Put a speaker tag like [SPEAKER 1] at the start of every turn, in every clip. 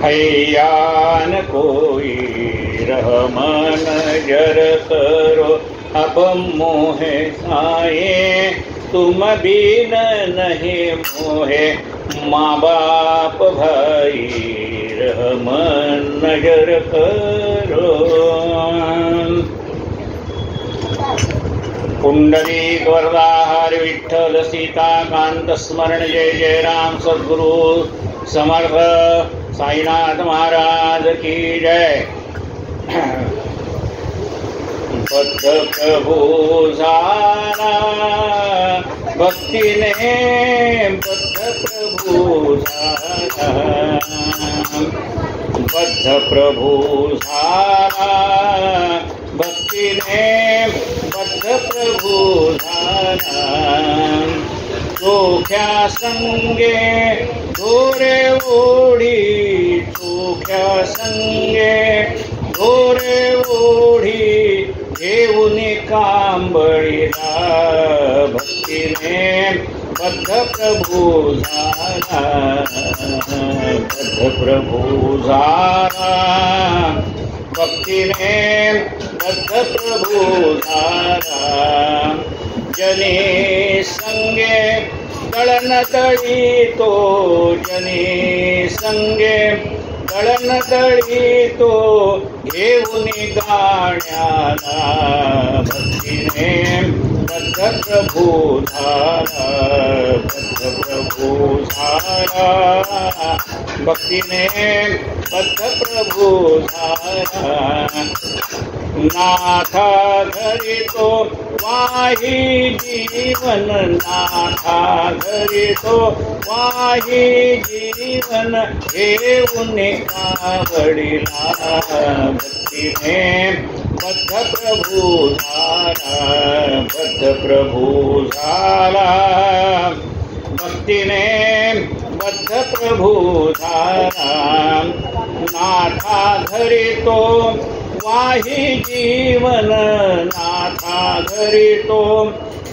[SPEAKER 1] हैयान कोई रहमन जर करो अब मोहे आए तुम बिन नहीं मोहे माँ बाप भाई रहमन नजर करो। पुंडलीक वरदाहर विठ्ठल सीताकांत स्मरण जय जय राम सद्गुरु समर्थ साईनाथ महाराज की जय। बद्ध प्रभु झाला भक्तीने बद्ध प्रभु झाला बद्ध प्रभु झाला भक्तीने बद्ध प्रभु झाला। चोख्या संगे दोरे ओढी चोख्या संगे दोरे ओढी घेऊन कांबळीला भक्तीने बद्ध प्रभु झाला बद्ध प्रभु झाला भक्तीने बद्ध प्रभु झाला। जनी संगे दळण दळीतो जनी संगे दळण दळीतो घेऊन गाण्याला भक्तीने बद्ध प्रभु झाला बद्ध प्रभु झाला भक्तीने बद्ध प्रभु झाला। नाथा घरी तो वाही जीवन नाथा घरी तो वाही जीवन घेऊन कावडीला भक्तीने बद्ध प्रभु झाला बद्ध प्रभु झाला भक्तीने बद्ध प्रभु झाला। नाथा घरी तो वाही जीवन नाथा घरी तो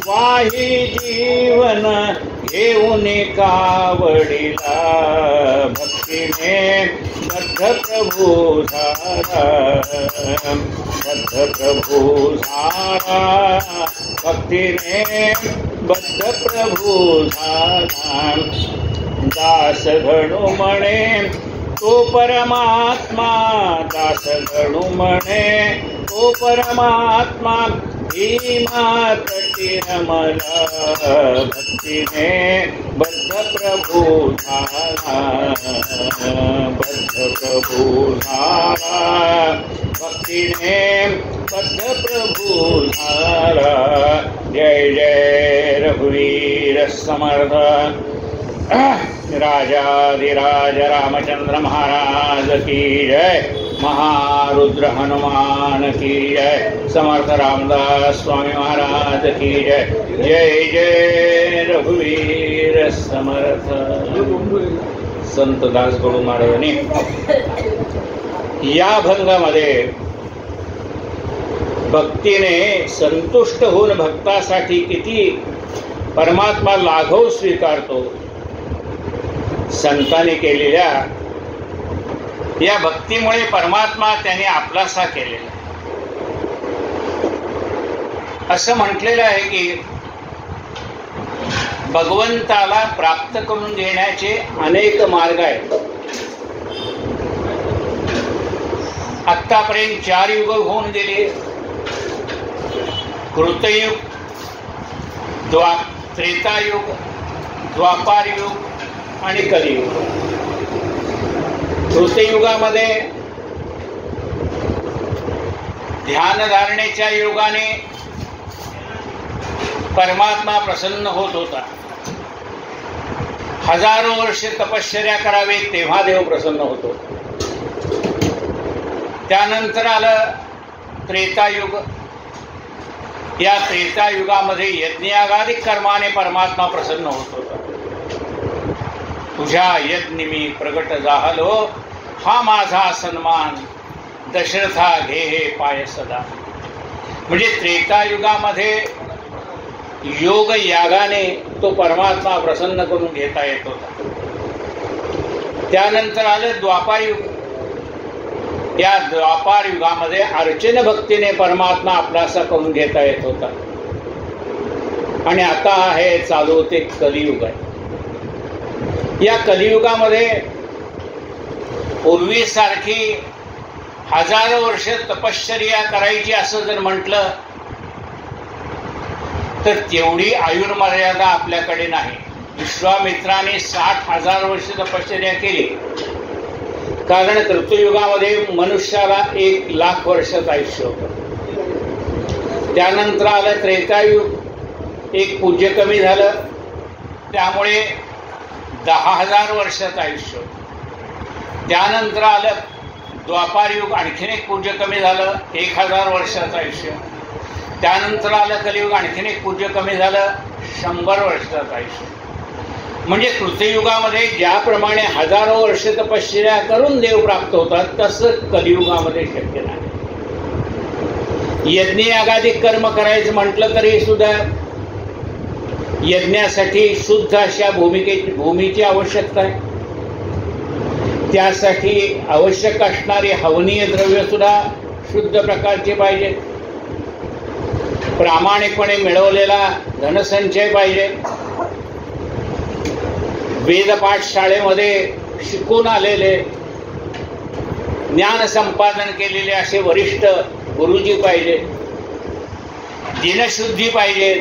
[SPEAKER 1] वाही जीवन घेऊन कावडीला भक्तीने बद्ध प्रभु झाला बद्ध प्रभु झाला भक्तीने बद्ध प्रभु झाला। दास घणू म्हणे तो परमात्मा दास घणू म्हणे तो परमात्मा भीमा तटी रमला भक्तीने बद्ध प्रभु झाला बद्ध प्रभु झाला भक्तीने बद्ध प्रभु झाला। जय जय रघुवीर समर्थ राजाधिराज रामचंद्र महाराज की जय। महारुद्र हनुमान की जय। समर्थ रामदास स्वामी महाराज की जय। जय जय रघुवीर समर्थ। संत दास गडू महाराजांनी या भंगामध्ये भक्तीने संतुष्ट होऊन भक्तासाठी किती परमात्मा लाघव स्वीकारतो संतांनी केलेल्या या भक्तीमुळे परमात्मा त्याने आपलासा केलेला असं म्हटलेलं आहे की भगवंताला प्राप्त करून घेण्याचे अनेक मार्ग आहेत। आतापर्यंत 4 युग होऊन गेले कृतयुग त्रेतायुग द्वापार युग आणि कलियुग। कृतयुगामध्ये ध्यान धारणेच्या योगाने परमात्मा प्रसन्न होत होता। हजारो वर्षे तपश्चर्या करावे तेव्हा देव प्रसन्न होतो। त्यानंतर आलं त्रेतायुग। या त्रेतायुगामध्ये यज्ञयागादिक कर्माने परमात्मा प्रसन्न होत होता। तुझ्या यज्ञ मी प्रगट झालो हा माझा सन्मान दशरथा घे हे पाय सदा। म्हणजे त्रेतायुगामध्ये योग यागाने तो परमात्मा प्रसन्न करून घेता येत होता. त्यानंतर आलं द्वापार युग. या द्वापार युगामध्ये अर्चन भक्तीने परमात्मा आपलासा करून घेता येत होता. आणि आता हे चालू ते कलियुग आहे. या कलियुगामध्ये पूर्वीसारखी हजारो वर्ष तपश्चर्या करायची असं जर म्हटलं तर तेवढी आयुर्मर्यादा आपल्याकडे नाही. विश्वामित्राने 60,000 वर्ष तपश्चर्या केली, कारण कृतयुगामध्ये मनुष्याला 1,00,000 वर्षाचं आयुष्य होतं. त्यानंतर आलं त्रेतायुग, एक पूज्य कमी झालं, त्यामुळे 10,000 वर्षाचं आयुष्य होतं. त्यानंतर आलं द्वापार युग, आणखीन एक पूज्य कमी झालं, 1,000 वर्षाचं आयुष्य. त्यानंतर आलं कलियुग, आणखीन एक पूज्य कमी झालं, 100 वर्षाचं आयुष्य. म्हणजे कृतयुगामध्ये ज्याप्रमाणे हजारो वर्ष तपश्चर्या करून देव प्राप्त होतात, तसं कलियुगामध्ये शक्य नाही. यज्ञ यागादिक कर्म करायचं म्हटलं तरी सुद्धा यज्ञासाठी शुद्ध अशा भूमीची आवश्यकता आहे. त्यासाठी आवश्यक असणारी हवनीय द्रव्य सुद्धा शुद्ध प्रकारचे पाहिजे. प्रामाणिकपणे मिळवलेला धनसंचय पाहिजे. वेदपाठ शाळेमध्ये शिकून आलेले, ज्ञान संपादन केलेले असे वरिष्ठ गुरुजी पाहिजे. दिनशुद्धी पाहिजे.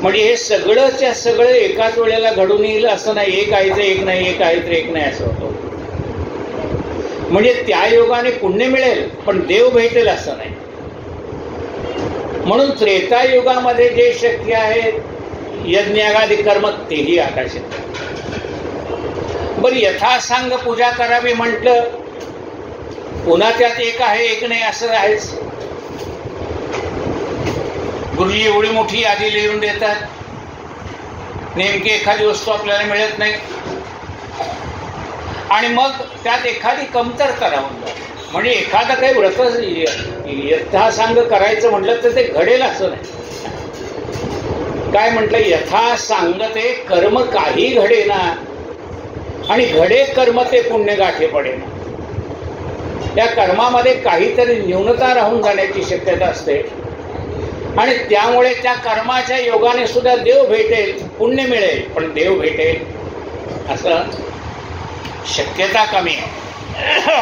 [SPEAKER 1] म्हणजे हे सगळंच्या सगळं एकाच वेळेला घडून येईल असं नाही. एक आहे तर एक नाही, एक आहे तर एक नाही असं होतं. म्हणजे त्या योगाने पुण्य मिळेल पण देव भेटेल असं नाही. म्हणून त्रेतायुगामध्ये जे शक्य आहे यज्ञागादी कर्म तेही आकाशात. बरं, यथासांग पूजा करावी म्हटलं, पुन्हा त्यात एक आहे एक नाही असं आहेच. गुरुजी एवढी मोठी यादी लिहून देतात, नेमकी एखादी वस्तू आपल्याला मिळत नाही आणि मग त्यात एखादी कमतरता राहून जाते. म्हणजे एखादं काही व्रत यथासांग करायचं म्हटलं तर ते घडेल असं नाही. काय म्हटलं, यथासांग ते कर्म काही घडेना आणि घडे कर्म ते पुण्य गाठे पडेना. या कर्मामध्ये काहीतरी न्यूनता राहून जाण्याची शक्यता असते आणि त्यामुळे त्या कर्माच्या योगाने सुद्धा देव भेटेल, पुण्य मिळेल, पण देव भेटेल असं शक्यता कमी आहे.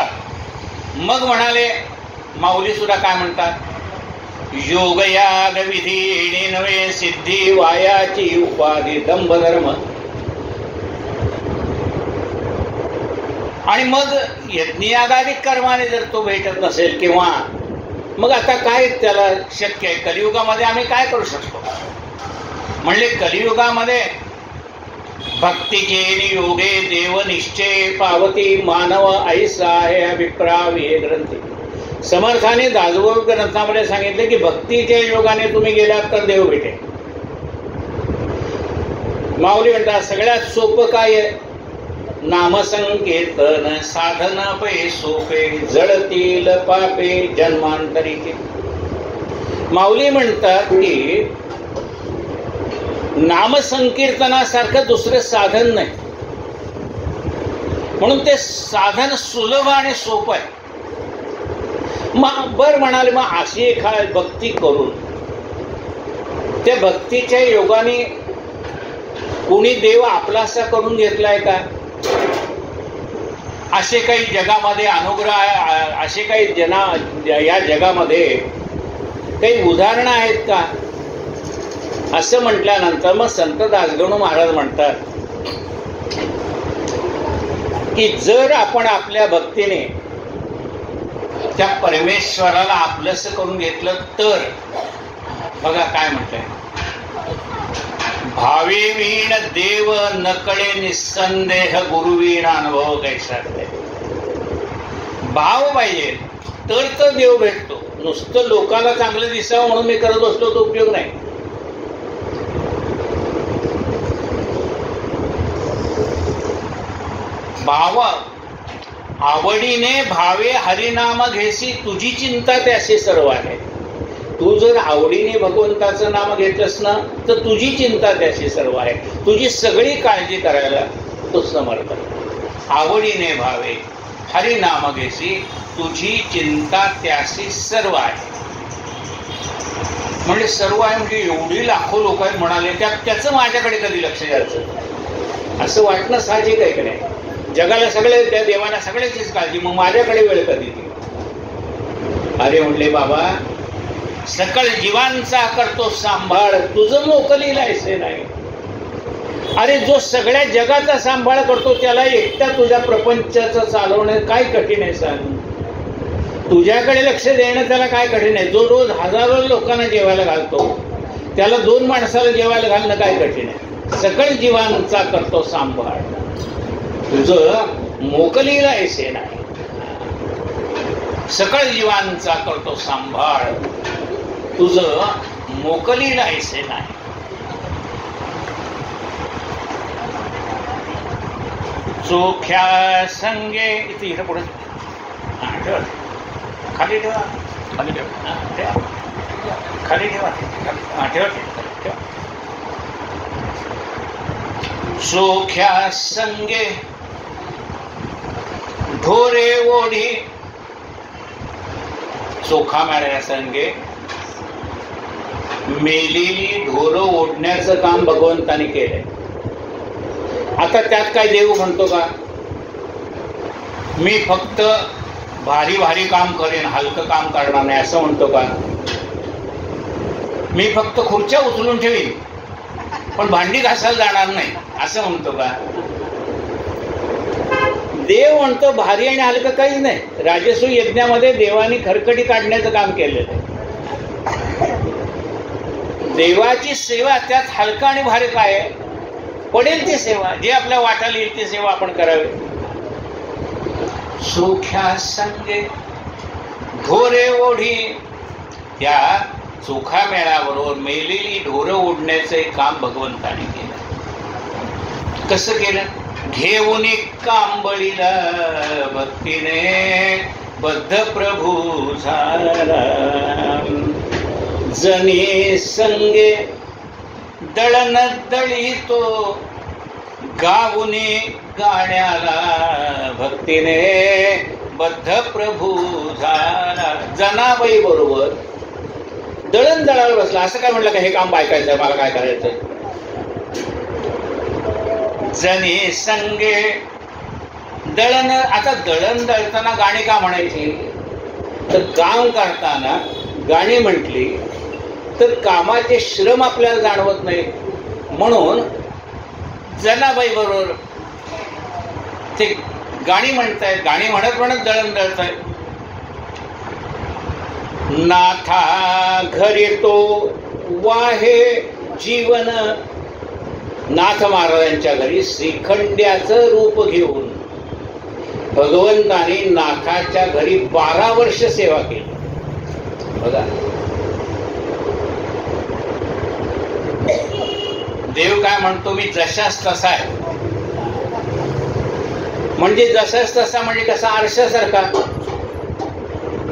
[SPEAKER 1] मग म्हणाले माऊली सुद्धा काय म्हणतात, योगयाग विधी येणे नव्हे सिद्धी वायाची उपाधी दंभ धर्म. आणि मग यज्ञयागादी कर्माने जर तो भेटत नसेल किंवा मग आता काय त्याला शक्य आहे. कलियुगामध्ये आम्ही काय करू शकतो म्हणले, कलियुगामध्ये भक्तीचे योगे देव निश्चय पावती मानव ऐसा आहे अभिप्राय हे ग्रंथी. समर्थाने दासबोध ग्रंथामध्ये सांगितले की भक्तीच्या योगाने तुम्ही गेलात तर देव भेटेल. माऊली म्हणतात सगळ्यात सोपं काय आहे, नामसंकीर्तन साधन पै सोपे जळतील पापे जन्मांतरीचे. माऊली म्हणतात की नामसंकीर्तनासारखं दुसरं साधन नाही, म्हणून ते साधन सुलभ आणि सोपं आहे. बर म्हणाले, मग अशी एखादी भक्ती करून त्या भक्तीच्या योगाने कोणी देव आपलासा करून घेतलाय का? असे काही जगामध्ये अनुग्रह, असे काही या जगामध्ये काही उदाहरणं आहेत का? असं म्हटल्यानंतर मग संत दासगणू महाराज म्हणतात की जर आपण आपल्या भक्तीने त्या परमेश्वराला आपलंसं करून घेतलं तर, बघा काय म्हणताय, भावे वीण देव नकळे निसंदेह गुरुवीण अनुभव कैसा. भाव पाहिजे तर देव भेटतो. नुसतं लोकाला चांगलं दिसावं म्हणून मी करत बसलो तो उपयोग नाही. भाव आवडीने भावे हरिनाम घेसी तुझी चिंता त्याशी सर्व आहे. तू जर आवडीने भगवंताचं नाम घेतलंस ना तर तुझी चिंता त्याची सर्व आहे, तुझी सगळी काळजी करायला तो समर्थ. आवडीने भावे हरी नाम घेसी, तुझी चिंता त्याशी सर्व आहे. म्हणजे सर्व आहे म्हणजे एवढी लाखो लोक आहेत म्हणाले, त्याचं माझ्याकडे कधी लक्ष द्यायचं असं वाटणं साहजिक आहे की नाही. जगाला सगळे, त्या देवाला सगळ्याचीच काळजी, मग माझ्याकडे वेळ कधी ती. अरे म्हणले बाबा, सकळ जीवांचा करतो सांभाळ, तुझं मोकलीला ऐसे नाही. अरे जो सगळ्या जगाचा सांभाळ करतो त्याला एकट्या तुझ्या प्रपंचाचं चालवणं काय कठीण आहे सांग. तुझ्याकडे लक्ष देणं त्याला काय कठीण आहे. जो रोज हजारो लोकांना जेवायला घालतो त्याला 2 माणसाला जेवायला घालणं काय कठीण आहे. सकळ जीवांचा करतो सांभाळ, तुझं मोकलीला ऐसे नाही. सकळ जीवांचा करतो सांभाळ, तुझं मोकलीला ऐसे नाही. चोख्या संगे इथे पुढे ठेवा, खाली ठेवा, खाली ठेवा, खाली ठेवा, ठेवा ठेवा. चोख्या संगे ढोरे ओढी, चोखा माऱ्या संगे मेलेली ढोरं ओढण्याचं काम भगवंताने केलंय. आता त्यात काय देव म्हणतो का मी फक्त भारी भारी काम करेन, हलकं काम करणार नाही असं म्हणतो का. मी फक्त खुर्च्या उचलून ठेवीन पण भांडी घासायला जाणार नाही असं म्हणतो का. देव म्हणतो भारी आणि हलकं काहीच नाही. राजसूय यज्ञामध्ये देवाने खरकटी काढण्याचं काम केलेलं आहे. देवाची सेवा त्यात हलका आणि भारी काय आहे, पडेल ती सेवा, जे आपल्या वाटाला येईल ती सेवा आपण करावी. चोख्या संगे ढोरे ओढी, त्या चोखा मेळाबरोबर मेलेली ढोरं ओढण्याचं काम भगवंताने केलं. कसं केलं. घेऊन कांबळीला भक्तीने बद्ध प्रभू झाला, जनी संगे दळण दळीतो, गाऊने गाण्याला भक्तीने बद्ध प्रभू झाला. जनाबाई बरोबर दळण दळायला बसला. असं काय म्हटलं का हे काम बायकायचं मला काय करायचं. जनी संगे दळण. आता दळण दळताना गाणी का म्हणायची तर काम करताना गाणी म्हटली तर कामाचे श्रम आपल्याला जाणवत नाही, म्हणून जनाबाई बरोबर ते गाणी म्हणतायत, गाणी म्हणत म्हणत दळण दळतायत. नाथा घरी तो वाहे जीवन, नाथ महाराजांच्या घरी श्रीखंड्याचं रूप घेऊन भगवंताने नाथाच्या घरी 12 वर्ष सेवा केली. बघा देव काय म्हणतो, मी जशास तसा आहे. म्हणजे जशास तसा म्हणजे कसा, आरशासारखा.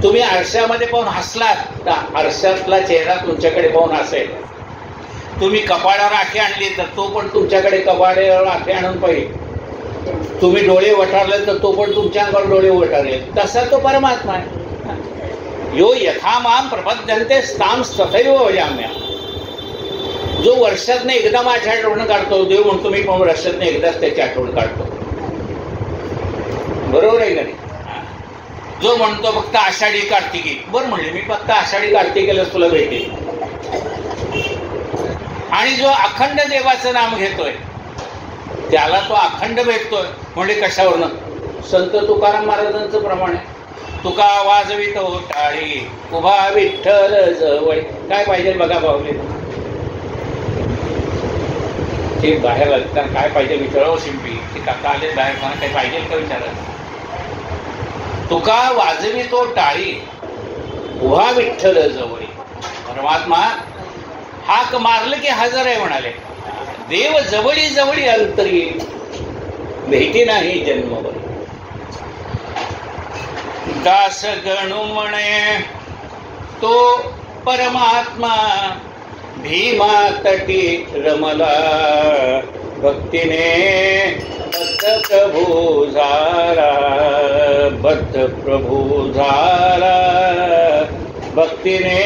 [SPEAKER 1] तुम्ही आरशामध्ये पाहून हसलात तर आरशातला चेहरा तुमच्याकडे पाहून हसेल. तुम्ही कपाळावर आठी आणली तर तो पण तुमच्याकडे कपाळावर आठी आणून पाहिजे. तुम्ही डोळे वटारले तर तो पण तुमच्या अंगावर डोळे वटारेल. तसा तो परमात्मा आहे. यो यथा माम प्रपद्यन्ते तां तथैव भजाम्यहम्. जो वर्षातनं एकदा माझी आठवण काढतो, देव म्हणतो मी पण वर्षातनं एकदाच त्याची आठवण काढतो. बरोबर आहे का नाही. जो म्हणतो फक्त आषाढी कार्तिकी, बरं म्हणले मी फक्त आषाढी कार्तिकेलाच तुला भेटेल. आणि जो अखंड देवाचं नाम घेतोय त्याला तो अखंड भेटतोय. म्हणजे कशावरनं, संत तुकाराम महाराजांचं प्रमाण आहे. तुका वाजवितो टाळी उभा विठ्ठल जवळ. काय पाहिजे बघा भावले ते बाहेर लागताना काय पाहिजे विचारावं. शिंपी ते काका आले बाहेर, मला काही पाहिजे का विचारा. तुका वाजवितो टाळी उभा विठ्ठल जवळ. परमात्मा हाक मारलं की हजर आहे म्हणाले. देव जवळी जवळी अंतरी भेटी नाही जन्मभर. दास गणू म्हणे तो परमात्मा भीमा तटी रमला, भक्तीने बद्ध प्रभू झाला, बद्ध प्रभू झाला, भक्तीने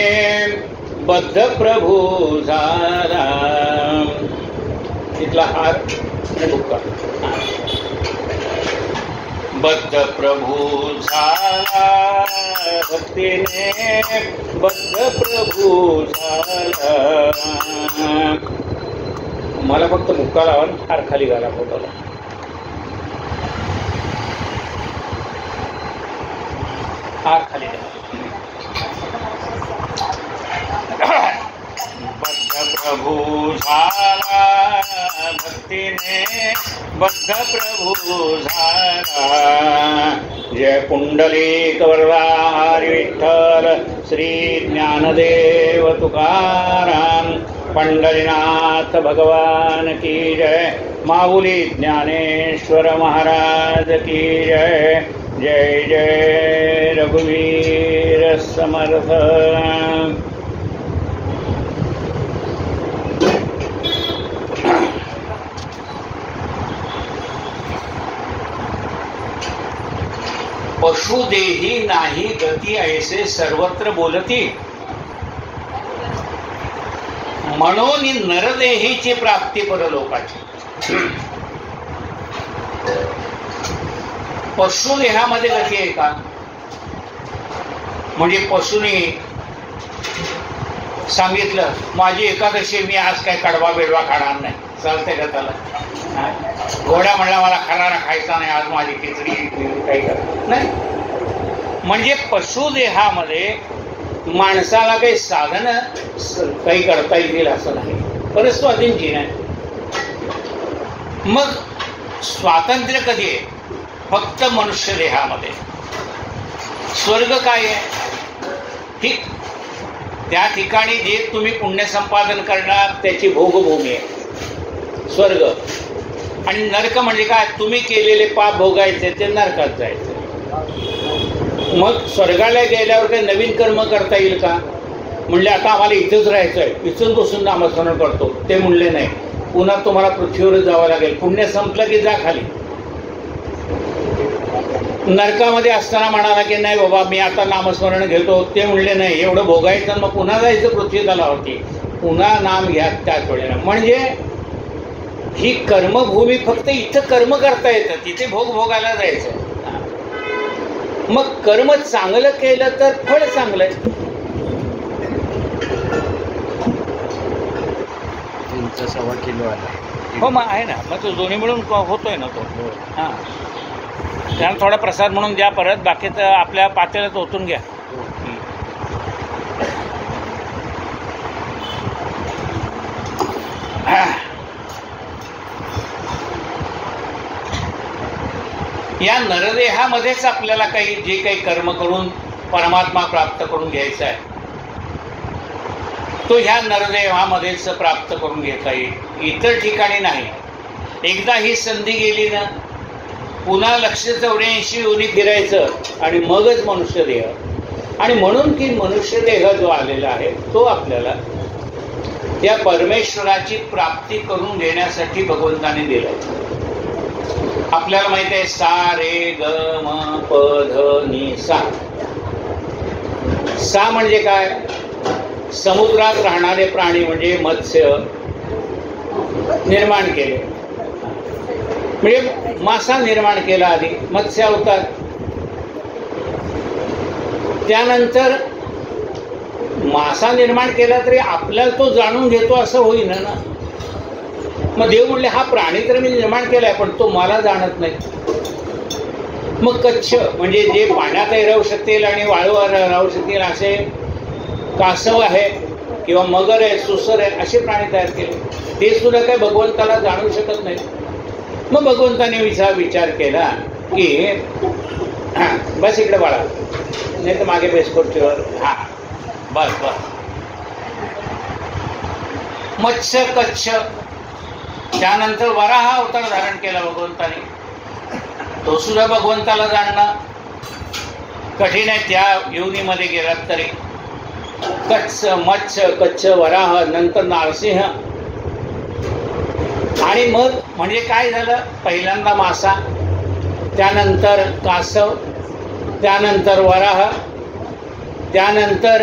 [SPEAKER 1] बद्ध प्रभू झाला. तिथला हार आणि बुक्का. बद्ध प्रभू झाला, भक्तीने बद्ध प्रभू झाला. मला फक्त मुक्का लावा, हार खाली घाला फोटोला. हार खाली घाला. बद्ध प्रभू झाला, भक्तीने बद्ध प्रभू झाला. जय पुंडलिक वरदा हरी विठ्ठल, श्री ज्ञानदेव तुकाराम, पंढरीनाथ भगवान की जय. माऊली ज्ञानेश्वर महाराज की जय. जय जय रघुवीर समर्थ. पशुदेही नाही गती ऐसे सर्वत्र बोलती, म्हणून नरदेहीची प्राप्ती परलोकाची. पशुदेहामध्ये गती आहे का? म्हणजे पशुने सांगितलं माझी एकादशी, मी आज काय कडवा बेडवा खाणार नाही, चालते का त्याला? घोड्या म्हणला मला खरारा खायचा नाही, आज माझी खिचडी काही करत नाही. म्हणजे पशुदेहामध्ये माणसाला काही साधन काही करता येईल असं नाही, परंतु अधीनची नाही. मग स्वातंत्र्य कधी आहे? फक्त मनुष्य देहामध्ये. स्वर्ग काय आहे? ठीक, त्या ठिकाणी जे तुम्ही पुण्य संपादन करणार त्याची भोगभूमी आहे स्वर्ग. आणि नरक म्हणजे काय? तुम्ही केलेले पाप भोगायचे, ते नरकात जायचे. मग स्वर्गाला गेल्यावर काही नवीन कर्म करता येईल का? म्हणले आता आम्हाला इथंच राहायचंय, इथून बसून नामस्मरण करतो, ते म्हणले नाही. पुन्हा तुम्हाला पृथ्वीवरच जावं लागेल. पुण्य संपलं की जा खाली. नरकामध्ये असताना म्हणाला की नाही बाबा मी आता नामस्मरण घेतो, ते म्हणले नाही. एवढं भोगायचं मग पुन्हा जायचं पृथ्वी तलावरती, पुन्हा नाम घ्या त्याच वेळेला. म्हणजे ही कर्मभूमी फक्त इथं कर्म करता येतं, तिथे भोग भोगायला जायचं. मग कर्म चांगलं केलं तर फळ चांगलं आहे.
[SPEAKER 2] तुमचा 1.25 किलो आला.
[SPEAKER 1] हो मग आहे ना, मग तो दोन्ही मिळून होतोय ना तो. हां, त्यानं थोडा प्रसाद म्हणून द्या, परत बाकीचं आपल्या पातेल्यात ओतून घ्या. या नरदेहामध्येच आपल्याला काही जे काही कर्म करून परमात्मा प्राप्त करून घ्यायचा आहे तो ह्या नरदेहामध्येच प्राप्त करून घेता येईल, इतर ठिकाणी नाही. एकदा ही संधी गेली ना, पुन्हा 184 योनी फिरायचं आणि मगच मनुष्य देह. आणि म्हणून की मनुष्य देह जो आलेला आहे तो आपल्याला या परमेश्वराची प्राप्ती करून घेण्यासाठी भगवंताने दिलाय. आपल्याला माहिती आहे सा रे ग म प ध नि सा. सा म्हणजे काय? समुद्रात राहणारे प्राणी म्हणजे मत्स्य निर्माण केले, म्हणजे मासा निर्माण केला आधी, मत्स्य अवतार. त्यानंतर मासा निर्माण केला तरी आपल्याला तो जाणून घेतो असं होईन ना. मग देव म्हणले हा प्राणी तर मी निर्माण केलाय पण तो मला जाणत नाही. मग कच्छ म्हणजे जे पाण्यातही राहू शकतील आणि वाळूवर राहू शकतील असे कासव आहे किंवा मगर आहे, सुसर आहे, असे प्राणी तयार केले. ते सुद्धा काही भगवंताला जाणू शकत नाही. मग भगवंताने विचार केला की बस इकडे बाळा, नाही तर मागे बेस खुर्चीवर. हा बस बस. मत्स्य कच्छ. त्यानंतर वराह अवतार धारण केला भगवंताने. तो सुद्धा भगवंताला जाणणं कठीण आहे त्या योनीमध्ये गेलात तरी. कच्छ वराह, नंतर नारसिंह, आणि मग म्हणजे काय झालं, पहिल्यांदा मासा, त्यानंतर कासव, त्यानंतर वराह, त्यानंतर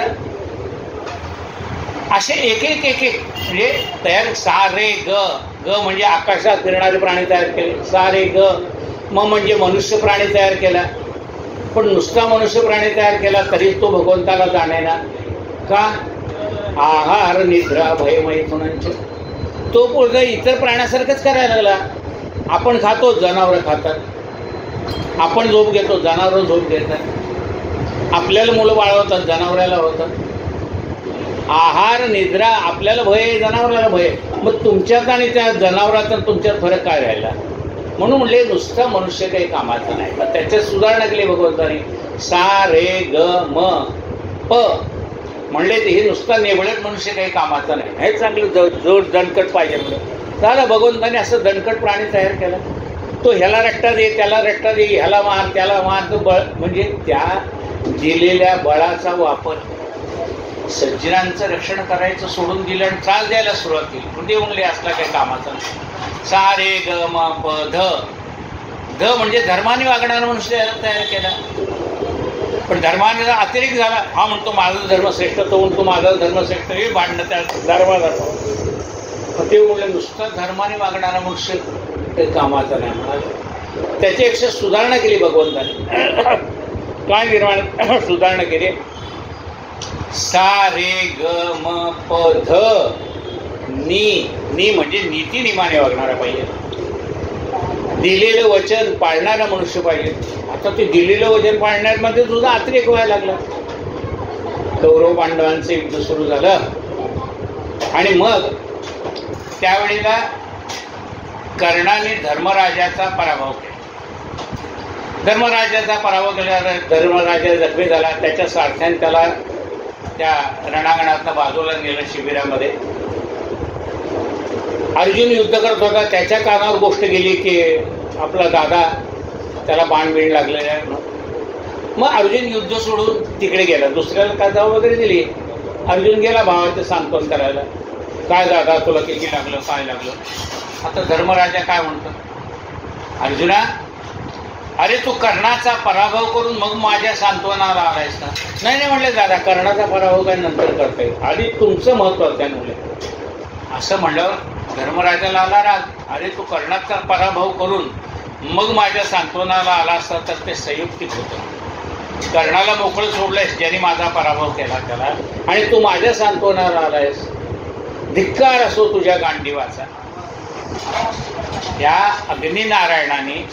[SPEAKER 1] असे एक म्हणजे तयार. सा रे ग, ग म्हणजे आकाशात फिरणारे प्राणी तयार केले. सा रे ग म म्हणजे मनुष्य प्राणी तयार केला. पण नुसता मनुष्य प्राणी तयार केला तरी तो भगवंताला जाणेना. का? आहार निद्रा भय मैथुनांचे. तो पुढे इतर प्राण्यासारखंच करायला लागला. आपण खातो, जनावरं खातात. आपण झोप घेतो, जनावरं झोप घेतात. आपल्याला मुलं बाळवतात, जनावराला होतात. आहार निद्रा, आपल्याला भय, जनावराला भय. मग तुमच्यात आणि त्या जनावरात तुमच्यात फरक काय राहिला? म्हणून म्हणले नुसतं मनुष्य काही कामाचं नाही. मग त्याच्यात सुधारणा केली भगवंतानी. सा रे ग म प म्हणले ते हे नुसता नेबळत मनुष्य काही कामाचं नाही. हे चांगलं जोड दणकट पाहिजे म्हणलं. झालं, भगवंताने असं दणकट प्राणी तयार केला. तो ह्याला रट्टा दे, त्याला रट्टा दे, ह्याला मार, त्याला मार. तो बळ म्हणजे त्या दिलेल्या बळाचा वापर सज्जनांचं रक्षण करायचं सोडून दिलं आणि त्रास द्यायला सुरुवात केली. म्हणजे म्हणले असला काही कामाचा नाही. सा रे ग म प ध, ध म्हणजे धर्माने वागणारा मनुष्य तयार केला. पण धर्माने अतिरेक झाला. हा म्हणतो माझा धर्म श्रेष्ठ, तो म्हणतो माझा धर्म श्रेष्ठ. हे भांडणं त्या धर्म ते म्हणले नुसतं धर्माने वागणारा मनुष्य काही कामाचा नाही म्हणाले. त्याच्यापेक्षा सुधारणा केली भगवंताने. काय निर्माण सुधारणा केली? सा रे ग म प ध नी म्हणजे नीती नियमाने वागणारा पाहिजे. दिलेलं वचन पाळणारा मनुष्य पाहिजे. आता ते दिलेलं वचन पाळण्यामध्ये सुद्धा अतिरेक व्हायला लागला. कौरव पांडवांचं युद्ध सुरू झालं आणि मग त्यावेळेला कर्णाने धर्मराजाचा पराभव केला. धर्मराजाचा पराभव केल्यावर धर्मराजा जखमी झाला. त्याच्या सारथ्याने त्याला त्या रणांगणातनं बाजूला नेलं शिबिरामध्ये. अर्जुन युद्ध करत होता. त्याच्या कानावर गोष्ट गेली की आपला दादा त्याला बाण बीण लागलेला आहे. मग अर्जुन युद्ध सोडून तिकडे गेला. दुसऱ्याला काय जाऊ वगैरे दिली. अर्जुन गेला भावाचं सांत्वन करायला. काय दादा तुला किती लागलं, काय लागलं? आता धर्मराजा काय म्हणतो, अर्जुना अरे तू कर्णाचा पराभव करून मग माझ्या सांत्वनाला आलायस का? नाही नाही म्हणले दादा, कर्णाचा पराभव काय नंतर करता येईल, आधी तुमचं महत्व आहे म्हणले. असं म्हणल्यावर धर्मराजाला आला राग. अरे तू कर्णाचा पराभव करून मग माझ्या सांत्वनाला आला असता तर ते संयुक्तिक होतं. कर्णाला मोकळं सोडलंयस ज्यांनी माझा पराभव केला त्याला, आणि तू माझ्या सांत्वनाला आलायस. धिक्कार असो तुझ्या गांडीवाचा. या अग्निनारायणाने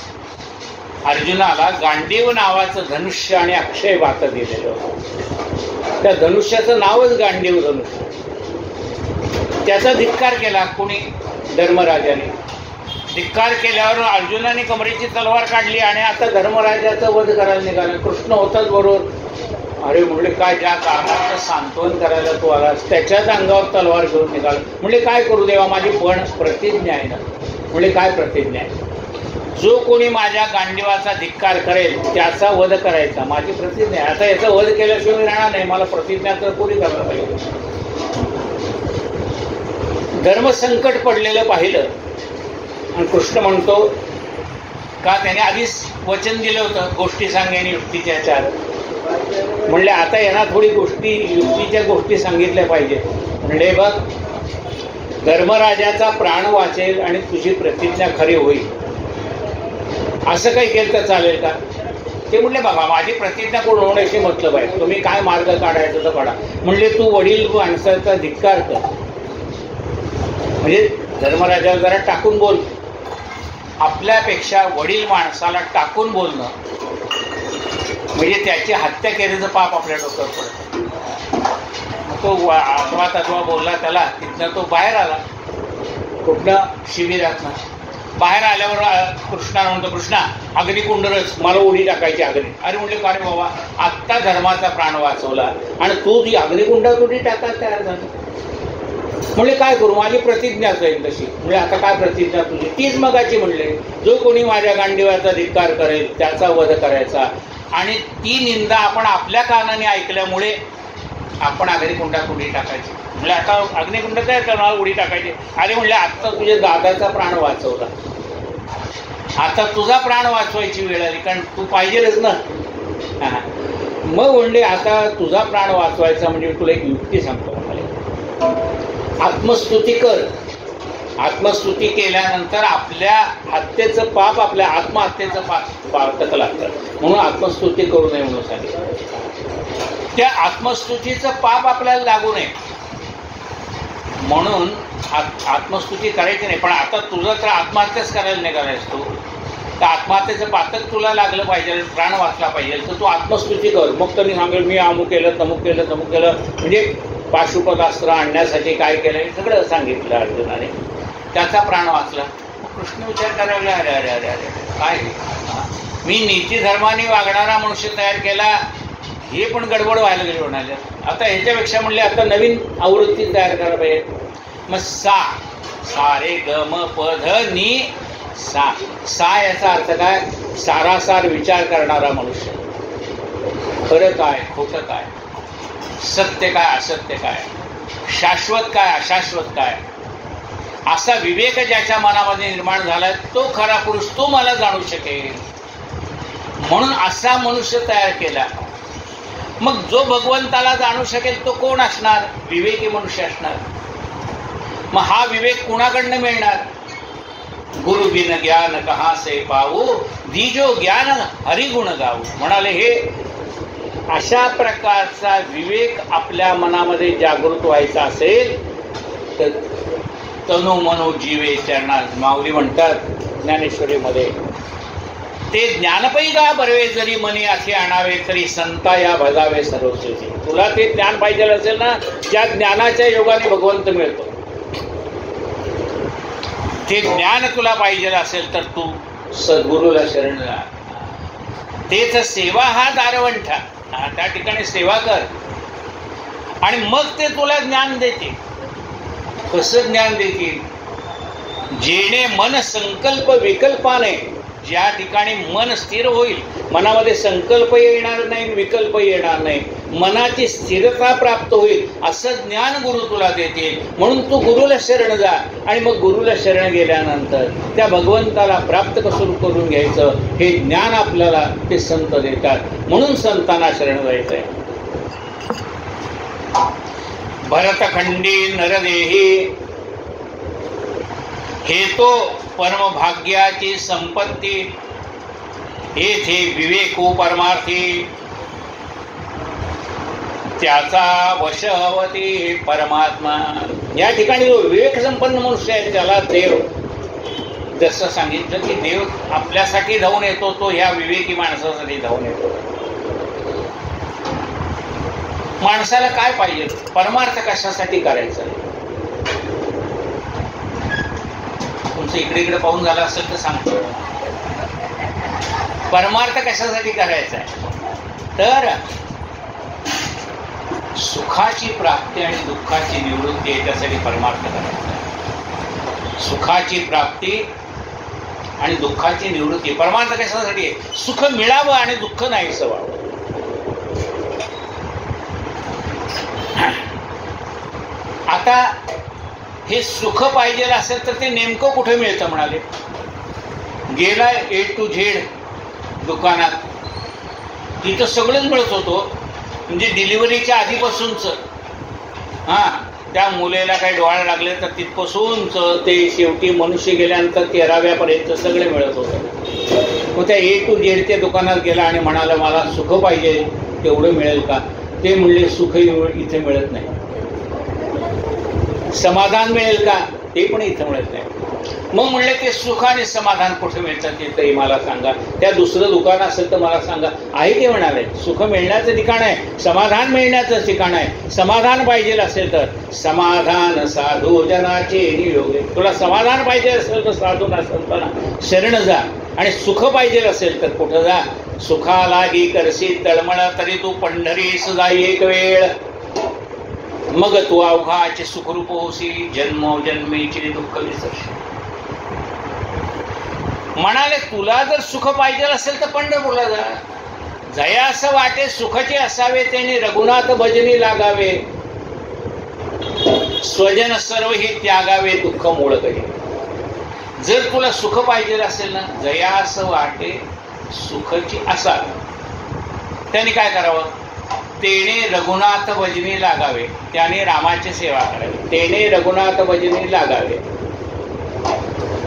[SPEAKER 1] अर्जुनाला गांडीव नावाचं धनुष्य आणि अक्षय वात दिलेलं होतं. त्या धनुष्याचं नावच गांडीव धनुष्य. त्याचा धिक्कार केला कोणी? धर्मराजाने. धिक्कार केल्यावर अर्जुनाने कमरेची तलवार काढली आणि आता धर्मराजाचा वध करायला निघाला. कृष्ण होताच बरोबर. अरे म्हणले काय ज्या कारणाचं सांत्वन करायला तू आलास त्याच्याच अंगावर तलवार घेऊन निघाला. म्हणले काय करू देवा, माझी पण प्रतिज्ञा आहे ना. म्हणले काय प्रतिज्ञा आहे? जो कोणी माझ्या गांडीवाचा धिक्कार करेल त्याचा वध करायचा, माझी प्रतिज्ञा आहे. आता याचा वध केल्याशिवाय राहणार नाही, मला प्रतिज्ञा तर पुरी करायला पाहिजे. धर्मसंकट पडलेलं पाहिलं आणि कृष्ण म्हणतो का त्याने आधीच वचन दिलं होतं गोष्टी सांगेन युक्तीच्या चार. म्हणले आता यांना थोडी गोष्टी युक्तीच्या गोष्टी सांगितल्या पाहिजे. म्हणले बघ, धर्मराजाचा प्राण वाचेल आणि तुझी प्रतिज्ञा खरी होईल असं काही केलं तर चालेल का? ते म्हणले बाबा माझी प्रतिज्ञा पूर्ण होण्याशी मतलब आहे, तुम्ही काय मार्ग काढायचा तर काढा. म्हणले तू वडील माणसाचा धिक्कार कर. म्हणजे धर्मराजाला जरा टाकून बोल. आपल्यापेक्षा वडील माणसाला टाकून बोलणं म्हणजे त्याची हत्या केल्याचं पाप आपल्या डोक्यावर पडतं. तो आत्मा तत्वा बोलला त्याला, तिथनं तो बाहेर आला कुठनं शिबिरातनं. बाहेर आल्यावर कृष्णाला म्हणतो कृष्णा अग्निकुंड रच, मला उडी टाकायची अग्नी. अरे म्हणले का रे बाबा, आत्ता धर्माचा प्राण वाचवला आणि तू ती अग्निकुंडात उडी टाकायला तयार झाला. म्हणले काय करू, माझी प्रतिज्ञाच आहे तशी. म्हणजे आता काय प्रतिज्ञा तुझी? तीच मगाची म्हणले, जो कोणी माझ्या गांडीवाचा धिक्कार करेल त्याचा वध करायचा. आणि ती निंदा आपण आपल्या कानाने ऐकल्यामुळे आपण अग्निकुंडात उडी टाकायची. म्हणजे आता अग्निकुंडात आहे तर मला उडी टाकायची. अरे म्हणले आत्ता तुझ्या दादाचा प्राण वाचवला, आता तुझा प्राण वाचवायची वेळ आली, कारण तू पाहिजेलच ना. मग म्हणले आता तुझा प्राण वाचवायचा म्हणजे तुला एक युक्ती सांगतो म्हणाले, आत्मस्तुती कर. आत्मस्तुती केल्यानंतर आपल्या हत्येचं पाप, आपल्या आत्महत्येचं पातक लागतं, म्हणून आत्मस्तुती करू नये म्हणून सांगितलं. त्या आत्मस्तुतीचं पाप आपल्याला लागू नये म्हणून आत्मस्तुती करायची नाही. पण आता तुझं तर आत्महत्याच करायला निघालायस तू, तर आत्महत्येचं पातक तुला लागलं पाहिजे, प्राण वाचला पाहिजे, तर तू आत्मस्तुती कर. मग त्यांनी सांगेल मी अमुक केलं, तमुक केलं, तमुक केलं, म्हणजे पाशुपतास्त्र आणण्यासाठी काय केलं हे सगळं सांगितलं अर्जुनाने. त्याचा प्राण वाचला. मग कृष्ण विचार करायला अरे अरे अरे अरे काय मी नीती धर्माने वागणारा मनुष्य तयार केला, हे पण गडबड व्हायला गेली म्हणाले. आता ह्याच्यापेक्षा म्हणले आता नवीन आवृत्ती तयार करायला पाहिजे. मग सा रे ग म प ध नी सा. सा याचा अर्थ काय, सारासार विचार करणारा मनुष्य. खरं काय, खोटं काय, सत्य काय, असत्य काय, शाश्वत काय, अशाश्वत काय, असा विवेक ज्याच्या मनामध्ये निर्माण झालाय तो खरा पुरुष, तो मला जाणू शकेल. म्हणून असा मनुष्य तयार केला. मग जो भगवंताला जाणू शकेल तो कोण असणार, विवेकी मनुष्य असणार. मग हा विवेक कुणाकडनं मिळणार, गुरु बिन ज्ञान कहा से पाऊ, दीजो ज्ञान हरिगुण गाऊ. म्हणाले हे अशा प्रकारचा विवेक आपल्या मनामध्ये जागृत व्हायचा असेल तर तनु मनो जीवे चरणा. माऊली म्हणतात ज्ञानेश्वरीमध्ये, ते ज्ञानपै गा बरवे जरी मनी असे आणावे, तरी संता या भजावे सर्वस्वची. तुला ते ज्ञान पाहिजे असेल ना, ज्या ज्ञानाच्या योगाने भगवंत मिळतो, ते ज्ञान तुला पाहिजे असेल तर तू सद्गुरूला शरण जा. तेच सेवा हा दारवंठा. त्या ठिकाणी सेवा कर आणि मग ते तुला ज्ञान देते. कसं ज्ञान देतील, जेणे मन संकल्प विकल्पाने, ज्या ठिकाणी मन स्थिर होईल, मनामध्ये संकल्प येणार नाही, विकल्प येणार नाही, मनाची स्थिरता प्राप्त होईल, असं ज्ञान गुरु तुला देतील. म्हणून तू गुरुला शरण जा आणि मग गुरुला शरण गेल्यानंतर त्या भगवंताला प्राप्त कसं करून घ्यायचं हे ज्ञान आपल्याला ते संत देतात. म्हणून संतांना शरण जायचंय. भरतखंडी नरदेही हे तो परमभाग्याची संपत्ती, येथे विवेको परमार्थी, त्याचा वशवती परमात्मा. या ठिकाणी जो विवेक संपन्न मनुष्य आहे त्याला देव, जसं सांगितलं की देव आपल्यासाठी धावून येतो, तो ह्या विवेकी माणसासाठी धावून येतो. माणसाला काय पाहिजे, परमार्थ कशासाठी करायचा. तुमचं इकडे इकडे पाहून झालं असेल तर सांगतो. परमार्थ कशासाठी करायचा आहे तर सुखाची प्राप्ती आणि दुःखाची निवृत्ती याच्यासाठी परमार्थ करायचा. सुखाची प्राप्ती आणि दुःखाची निवृत्ती. परमार्थ कशासाठी, सुख मिळावं आणि दुःख नाहीसं व्हावं. आता हे सुख पाहिजे असेल तर ते नेमकं कुठे मिळतं म्हणाले. गेला A to Z दुकानात, तिथं सगळंच मिळत होतं, म्हणजे डिलिव्हरीच्या आधीपासूनच. त्या मुलेला काही डोळा लागले तर तिथपासूनच ते शेवटी मनुष्य गेल्यानंतर 13व्यापर्यंत सगळे मिळत होतं. मग त्या A to Z त्या दुकानात गेला आणि म्हणाला मला सुख पाहिजे, तेवढं मिळेल का. ते म्हणले सुख इथे मिळत नाही. समाधान मिळेल का, ते पण इथं मिळत नाही. मग म्हणले ते सुख आणि समाधान कुठे मिळतं ते तरी मला सांगा. त्या दुसरं दुकान असेल तर मला सांगा. आहे ते म्हणाले सुख मिळण्याचं ठिकाण आहे, समाधान मिळण्याचं ठिकाण आहे. समाधान पाहिजे असेल तर समाधान साधू जनाचे नियोगे. तुला समाधान पाहिजे असेल तर साधू संतांना शरण जा. आणि सुख पाहिजे असेल तर कुठं जा, सुखालागी करशी तळमळ तरी तू पंढरीस जाई एक वेळ. मग तू अवघाचे सुखरूप होशी, जन्मोजन्मीचे दुःख विसरशी. म्हणाले तुला जर सुख पाहिजे असेल तर पंढरपूरला जा. जयास वाटे सुखाचे असावे त्याने रघुनाथ भजनी लागावे, स्वजन सर्व ही त्यागावे दुःख मूळ करी. जर तुला सुख पाहिजे असेल ना, जयास वाटे सुखाची असावे, त्याने काय करावं, तेने रघुनाथ भजनी लागावे, त्याने रामाची सेवा करावी, तेने रघुनाथ भजनी लागावे.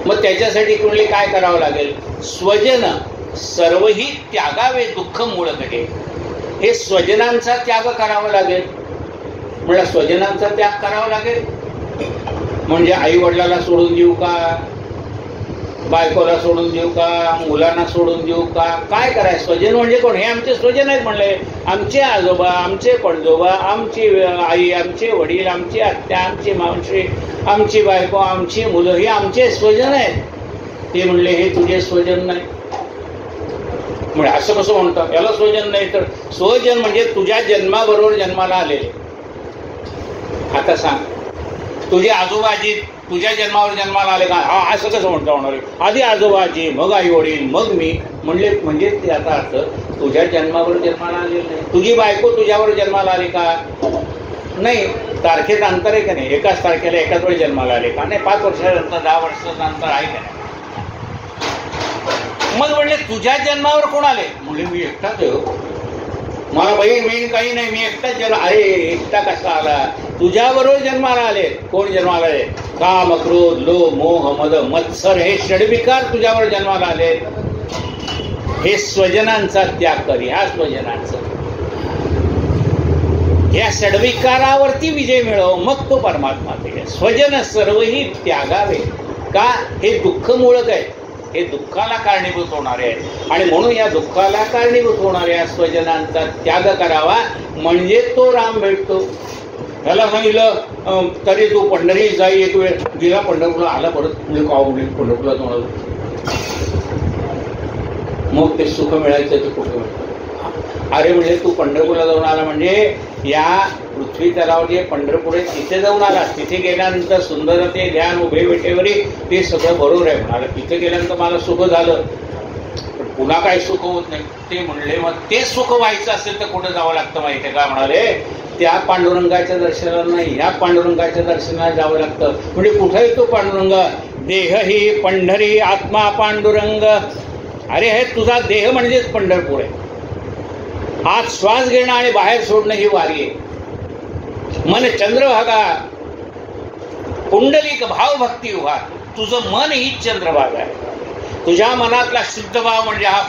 [SPEAKER 1] मग त्याच्यासाठी कुणली काय करावं लागेल, स्वजन सर्वही त्यागावे दुःख मूळ घटे. हे स्वजनांचा त्याग करावा लागेल. मला स्वजनांचा त्याग करावा लागेल म्हणजे आई वडिलाला सोडून देऊ का, बायकोला सोडून देऊ का, मुलांना सोडून देऊ का, काय करायचं. स्वजन म्हणजे कोण, हे आमचे स्वजन आहेत म्हणले, आमचे आजोबा, आमचे पणजोबा, आमची आई, आमचे वडील, आमची आत्या, आमची मावशी, आमची बायको, आमची मुलं, हे आमचे स्वजन आहेत. ते म्हणले हे तुझे स्वजन नाही. म्हणजे असं कसं म्हणतात, याला स्वजन नाही. तर स्वजन म्हणजे तुझ्या जन्माबरोबर जन्माला आलेले. आता सांग, तुझे आजोबाजी तुझ्या जन्मावर जन्माला आले का, हा असं कसं म्हणता होणार आहे, आधी आजोबाजी मग आई वडील मग मी म्हणले, म्हणजे त्याचा अर्थ तुझ्या जन्मावर जन्माला आलेलं नाही. तुझी बायको तुझ्यावर जन्माला आली का, नाही. तारखेत अंतर आहे का नाही, एकाच तारखेला एकाच वेळी जन्माला आले का, नाही. 5 वर्षानंतर 10 वर्षाचं अंतर आहे का नाही. मग म्हणले तुझ्या जन्मावर कोण आले, म्हणजे मी एकटाच आहे, मला बहीण मेन काही नाही, मी एकटाच जन्म. अरे एकटा कसा आला, तुझ्याबरोबर जन्माला आले. कोण जन्माला आले, काम क्रोध लोभ मोह मद मत्सर हे षडविकार तुझ्यावर जन्माला आले. हे स्वजनांचा त्याग कर. ह्या स्वजनांचा, या षडविकारावरती विजय मिळव, मग तो परमात्मा ते. स्वजन सर्वही त्यागावे का, हे दुःख मूळक आहे, हे दुःखाला कारणीभूत होणारे आहे. आणि म्हणून या दुःखाला कारणीभूत होणाऱ्या स्वजनांचा त्याग करावा, म्हणजे तो राम भेटतो. त्याला सांगितलं तरी तू पंढरी जाई, एक वेळ गेला पंढरपूरला, आला परत म्हणजे काव म्हणजे पंढरपूरला तुम्हाला, मग ते सुख मिळायचं ते कुठे मिळतं. अरे म्हणजे तू पंढरपूरला जाऊन आला म्हणजे या पृथ्वी तलावर जे पंढरपूर आहे तिथे जाऊन आला, तिथे गेल्यानंतर सुंदर ते ध्यान उभे बेटेवरी ते सगळं बरोबर आहे म्हणाला. तिथे गेल्यानंतर मला सुख झालं, पण पुन्हा काही सुख होत नाही. ते म्हणले मग ते सुख व्हायचं असेल तर कुठं जावं लागतं माहिती आहे का, म्हणाले त्या पांडुरंगाच्या दर्शनाला नाही, ह्या पांडुरंगाच्या दर्शनाला जावं लागतं. म्हणजे कुठं येतो पांडुरंग, देह ही पंढरी आत्मा पांडुरंग. अरे हे तुझा देह म्हणजेच पंढरपूर आहे. आत श्वास घेणं आणि बाहेर सोडणं ही वारी आहे. मन चंद्रभागा पुंडलिक भाव भक्ती उभा, तुझं मन ही चंद्रभागा आहे. तुझ्या मनातला शुद्ध भाव म्हणजे हा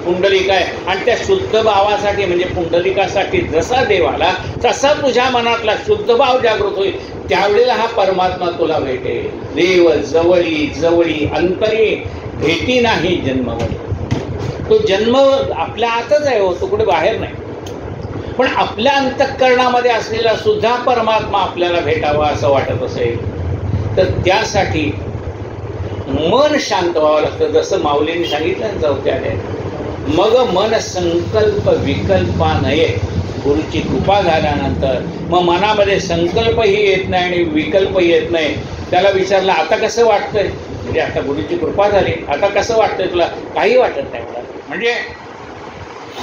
[SPEAKER 1] पुंडलिक आहे. आणि त्या शुद्ध भावासाठी म्हणजे पुंडलिकासाठी जसा देव आला तसा तुझ्या मनातला शुद्ध भाव जागृत होईल, त्यावेळेला हा परमात्मा तुला भेटेल. देव जवळी जवळी अंतरी भेटी नाही जन्मवली. तो जन्म आपल्या आतच आहे हो, तो कुठे बाहेर नाही. पण आपल्या अंतःकरणामध्ये असलेला सुद्धा परमात्मा आपल्याला भेटावा असं वाटत असेल तर त्यासाठी मन शांत व्हावं लागतं. जसं माऊलींनी सांगितलं ना चौथ्याने, मग मन संकल्प विकल्पा नये. गुरुची कृपा झाल्यानंतर मग मनामध्ये संकल्पही येत नाही आणि विकल्पही येत नाही. त्याला विचारलं आता कसं वाटतंय, म्हणजे आता गुरुची कृपा झाली, आता कसं वाटतंय तुला, काही वाटत नाही मला. म्हणजे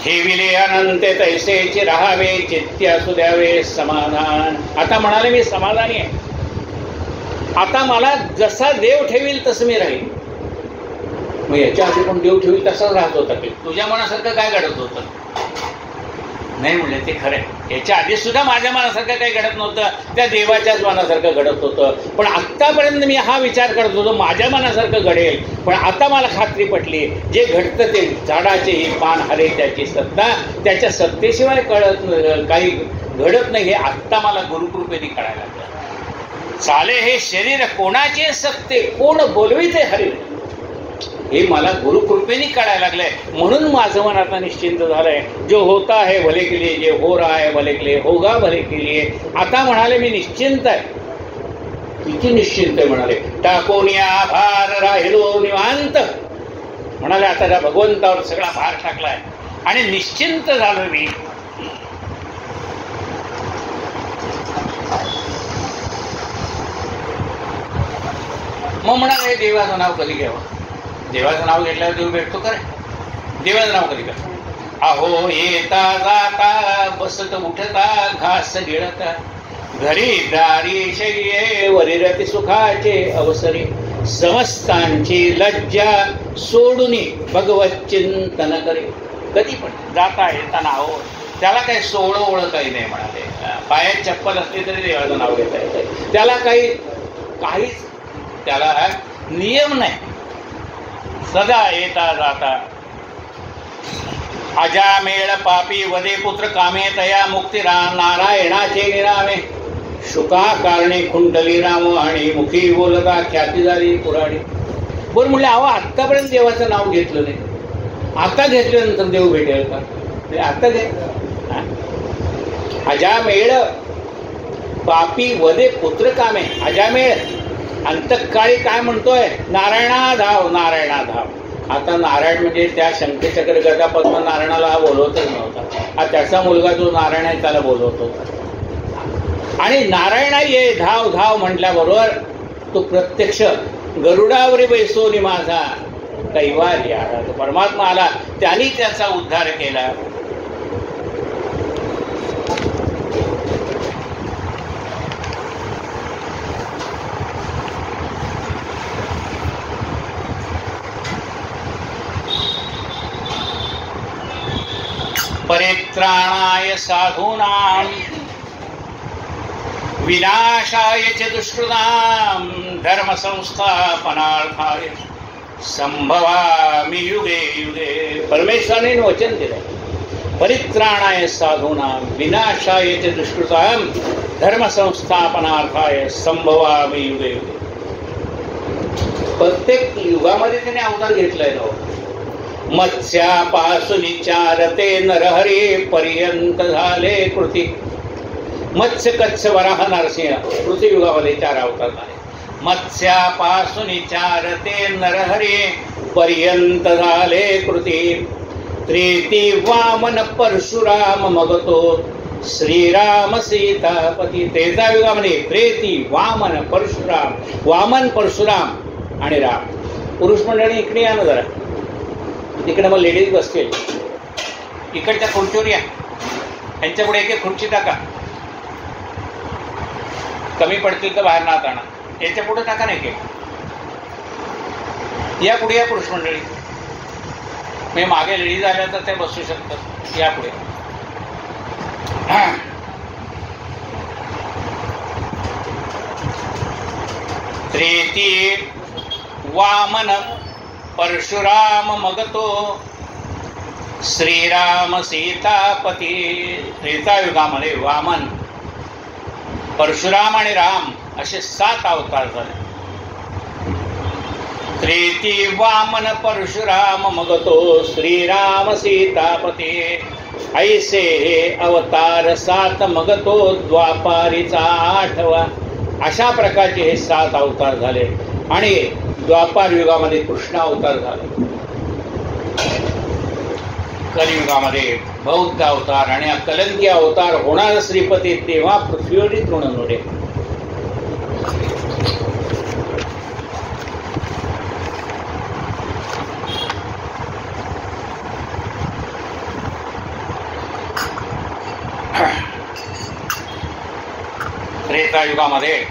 [SPEAKER 1] ठेविले अनंत तैसेचे राहावे, चित्ती असू द्यावे समाधान. आता म्हणाले मी समाधानी आहे, आता मला जसा देव ठेवील तसं मी राहील. मग याच्या आधी पण देव ठेवील तसाच राहत होता की तुझ्या मनासारखं काय घडत होतं, नाही म्हणले ते खरं. याच्या आधी सुद्धा माझ्या मनासारखं काही घडत नव्हतं, त्या देवाच्याच मनासारखं घडत होतं. पण आत्तापर्यंत मी हा विचार करत होतो माझ्या मनासारखं घडेल, पण आता मला खात्री पटली जे घडतं ते झाडाचे ही पान हरे त्याची सत्ता, त्याच्या सत्तेशिवाय काही घडत नाही. हे आत्ता मला गुरुकृपेने कळायला लागलं. चाले हे शरीर कोणाचे सत्ते, कोण बोलविते हरी, हे मला गुरुकृपेने कळायला लागलंय. म्हणून माझं मन आता निश्चिंत झालंय. जो होता है भले के लिए, जे हो रहा है भले के लिए, होगा भले के लिए. आता म्हणाले मी निश्चिंत आहे. किती निश्चिंत आहे म्हणाले, टाकोनिया भार राहिलो निवांत. म्हणाले आता त्या भगवंतावर सगळा भार टाकलाय आणि निश्चिंत झालो मी. मग म्हणाले देवाचं नाव कधी घ्यावं, देवाचं नाव घेतल्यावर देव भेटतो का रे, देवाचं नाव कधी घ्यावं. अहो येता जाता बसत उठता घास गिळता घरी दारी शय्ये वरिरती सुखाचे अवसरी समस्तांची लज्जा सोडून भगवत चिंतन करी. कधी पण जाता येताना अहो त्याला काही सोळ ओळ काही नाही म्हणाले. पायात चप्पल असली तरी देवाचं नाव घेता येतं. त्याला काहीच त्याला नियम नाही. सदा येता जाता अजामेळ पापी वदे पुत्र कामे तया मुक्ती नारायणाचे निरामे शुका कारणे खुंटली राम आणि मुखी बोलता ख्याती झाली पुराणी. बरं म्हणले अहो आत्तापर्यंत देवाचं नाव घेतलं नाही, आता घेतल्यानंतर देव भेटेल का? आता घे. अजामेळ पापी वदे पुत्र कामे. अजामेळ अंतकाळी काय म्हणतोय? नारायणा धाव नारायणा धाव. आता नारायण म्हणजे त्या शंखचक्र गदा पद्म नारायणाला हा बोलवतच नव्हता. हा त्याचा मुलगा जो नारायण आहे त्याला बोलवत होता. आणि नारायणा ये धाव धाव म्हटल्याबरोबर तो प्रत्यक्ष गरुडावरी बैसोनी माझा कैवारी आला. तो परमात्मा आला, त्यांनी त्याचा उद्धार केला. परित्राणाय साधूनां विनाशाय च दुष्कृतां धर्म संस्थापनार्थाय संभवामि युगे युगे. परमेश्वराने वचन दिलं, परित्राणाय साधूनां विनाशाय च दुष्कृतां धर्म संस्थापनार्थाय संभवामि युगे युगे. प्रत्येक युगामध्ये त्याने अवतार घेतलाय ना. मत्स्यापासून चारते नरहरी पर्यंत झाले कृती. मत्स्य कच्छ वराह नरसिंह पृथ्वी युगामध्ये 4 अवतार झाले. मत्स्यापासून चारते नरहरी पर्यंत झाले कृती. त्रेती वामन परशुराम मगतो श्रीराम सीतापती. त्रेता युगामध्ये त्रेती वामन परशुराम, वामन परशुराम आणि राम. पुरुष मंडळी इकडे या ना जरा. इकडे मग लेडीज बसतील. इकडच्या खुर्चीवर या. यांच्या पुढे एक खुर्ची टाका. कमी पडतील तर बाहेर ना आणा. याच्या पुढे टाका नाही. या पुढे या पुरुष मंडळी. मी मागे लेडीज आल्या तर ते बसू शकतात. या पुढे. त्रेती वामन परशुराम मगतो श्रीराम सीतापती. त्रेता युगामध्ये वामन, परशुराम आणि राम असे 7 अवतार झाले. त्रेती वामन परशुराम मगतो श्रीराम सीतापती. ऐसे हे अवतार 7 मगतो द्वापारीचा 8वा. अशा प्रकारचे हे 7 अवतार झाले. आणि द्वापार युगामध्ये कृष्ण अवतार झाला. कलियुगामध्ये बौद्ध अवतार आणि कलंकी अवतार होणार श्रीपती तेव्हा पृथ्वीवरही तृणनोडे. त्रेता युगामध्ये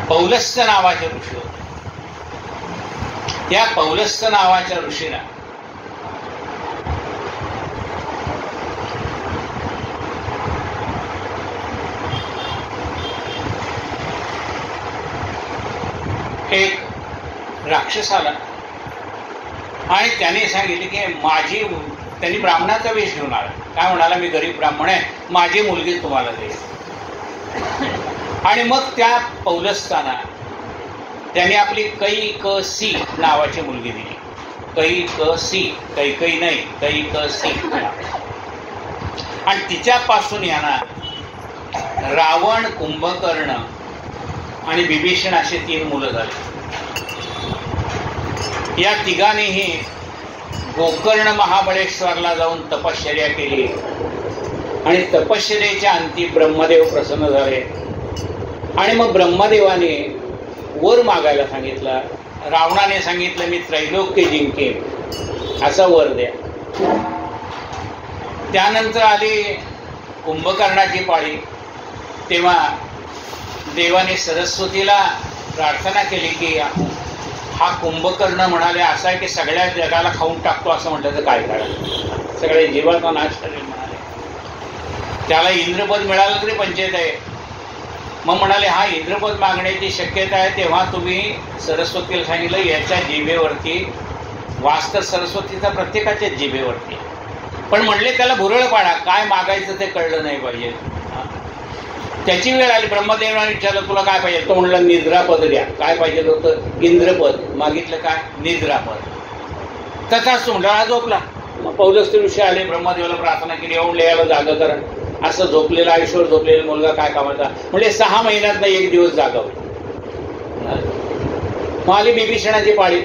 [SPEAKER 1] पौलस्त्य नावाचे ऋषी होते. त्या पौलस्त्य नावाच्या ऋषीला एक राक्षस आला आणि त्याने सांगितले की त्यांनी ब्राह्मणाचा वेश घेऊन आला. काय म्हणाला, मी गरीब ब्राह्मण आहे, माझी मुलगी तुम्हाला देईल. आणि मग त्या पौलस्त्याला त्याने आपली कैकसी नावाची मुलगी दिली. कैकसी, कैकई नाही, कैकसी. आणि तिच्यापासून यांना रावण, कुंभकर्ण आणि विभीषण असे 3 मुलं झाले. या तिघांनीही गोकर्ण महाबळेश्वरला जाऊन तपश्चर्या केली आणि तपश्चर्येच्या अंती ब्रह्मदेव प्रसन्न झाले. आणि मग ब्रह्मदेवाने वर मागायला सांगितला. रावणाने सांगितलं मी त्रैलोक्य जिंकेन असा वर द्या. त्यानंतर आली कुंभकर्णाची पाळी. तेव्हा देवाने सरस्वतीला प्रार्थना केली की हा कुंभकर्ण म्हणाले असा आहे की सगळ्या जगाला खाऊन टाकतो, असं म्हटलं तर काय करायचं, सगळ्या जीवाचा नाश करेल म्हणाले. त्याला इंद्रपद मिळालं तरी पंचायत आहे. मग म्हणाले हा इंद्रपद मागण्याची शक्यता आहे. तेव्हा तुम्ही सरस्वतीला सांगितलं याच्या जिभेवरती वास तर सरस्वतीचा प्रत्येकाच्या जिभेवरती. पण म्हणले त्याला भुरळ पाडा, काय मागायचं ते कळलं नाही पाहिजे. त्याची वेळ आली. ब्रह्मदेवाने विचारलं तुला काय पाहिजे, तो म्हणला निद्रापद द्या. काय पाहिजे होतं, इंद्रपद. मागितलं काय, निद्रापद. तसाच तो म्हणला हा झोपला. मग पौलस्त्य ऋषी आले, ब्रह्मदेवाला प्रार्थना केली, येऊन याला जागा करा. असं झोपलेला आयुष्यभर झोपलेला मुलगा काय कामाचा, म्हणजे 6 महिन्यात नाही 1 दिवस जागा होईल. मग आली बिभीषणाची पाळी.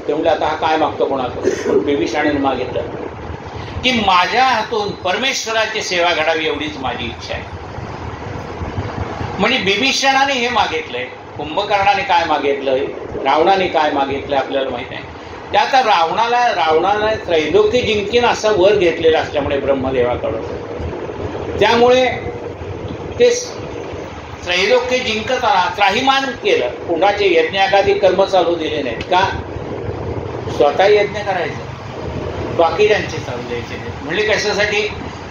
[SPEAKER 1] ते म्हणले आता हा काय मागतो कोणाकडे. बिभीषणाने मागितलं की माझ्या हातून परमेश्वराची सेवा घडावी एवढीच माझी इच्छा आहे. म्हणजे बिभीषणाने हे मागितलंय. कुंभकर्णाने काय मागितलंय, रावणाने काय मागितलंय आपल्याला माहित आहे. त्या आता रावणाला त्रैलोक्य जिंकीन असा वर घेतलेला असल्यामुळे ब्रह्मदेवाकडून, त्यामुळे ते त्रैलोक्य जिंकताना त्राहिमाम केलं. कुणाचे यज्ञागादी कर्म चालू दिले नाहीत. का, स्वतः यज्ञ करायचं, बाकी ज्यांचे चालू द्यायचे नाही. म्हणजे कशासाठी,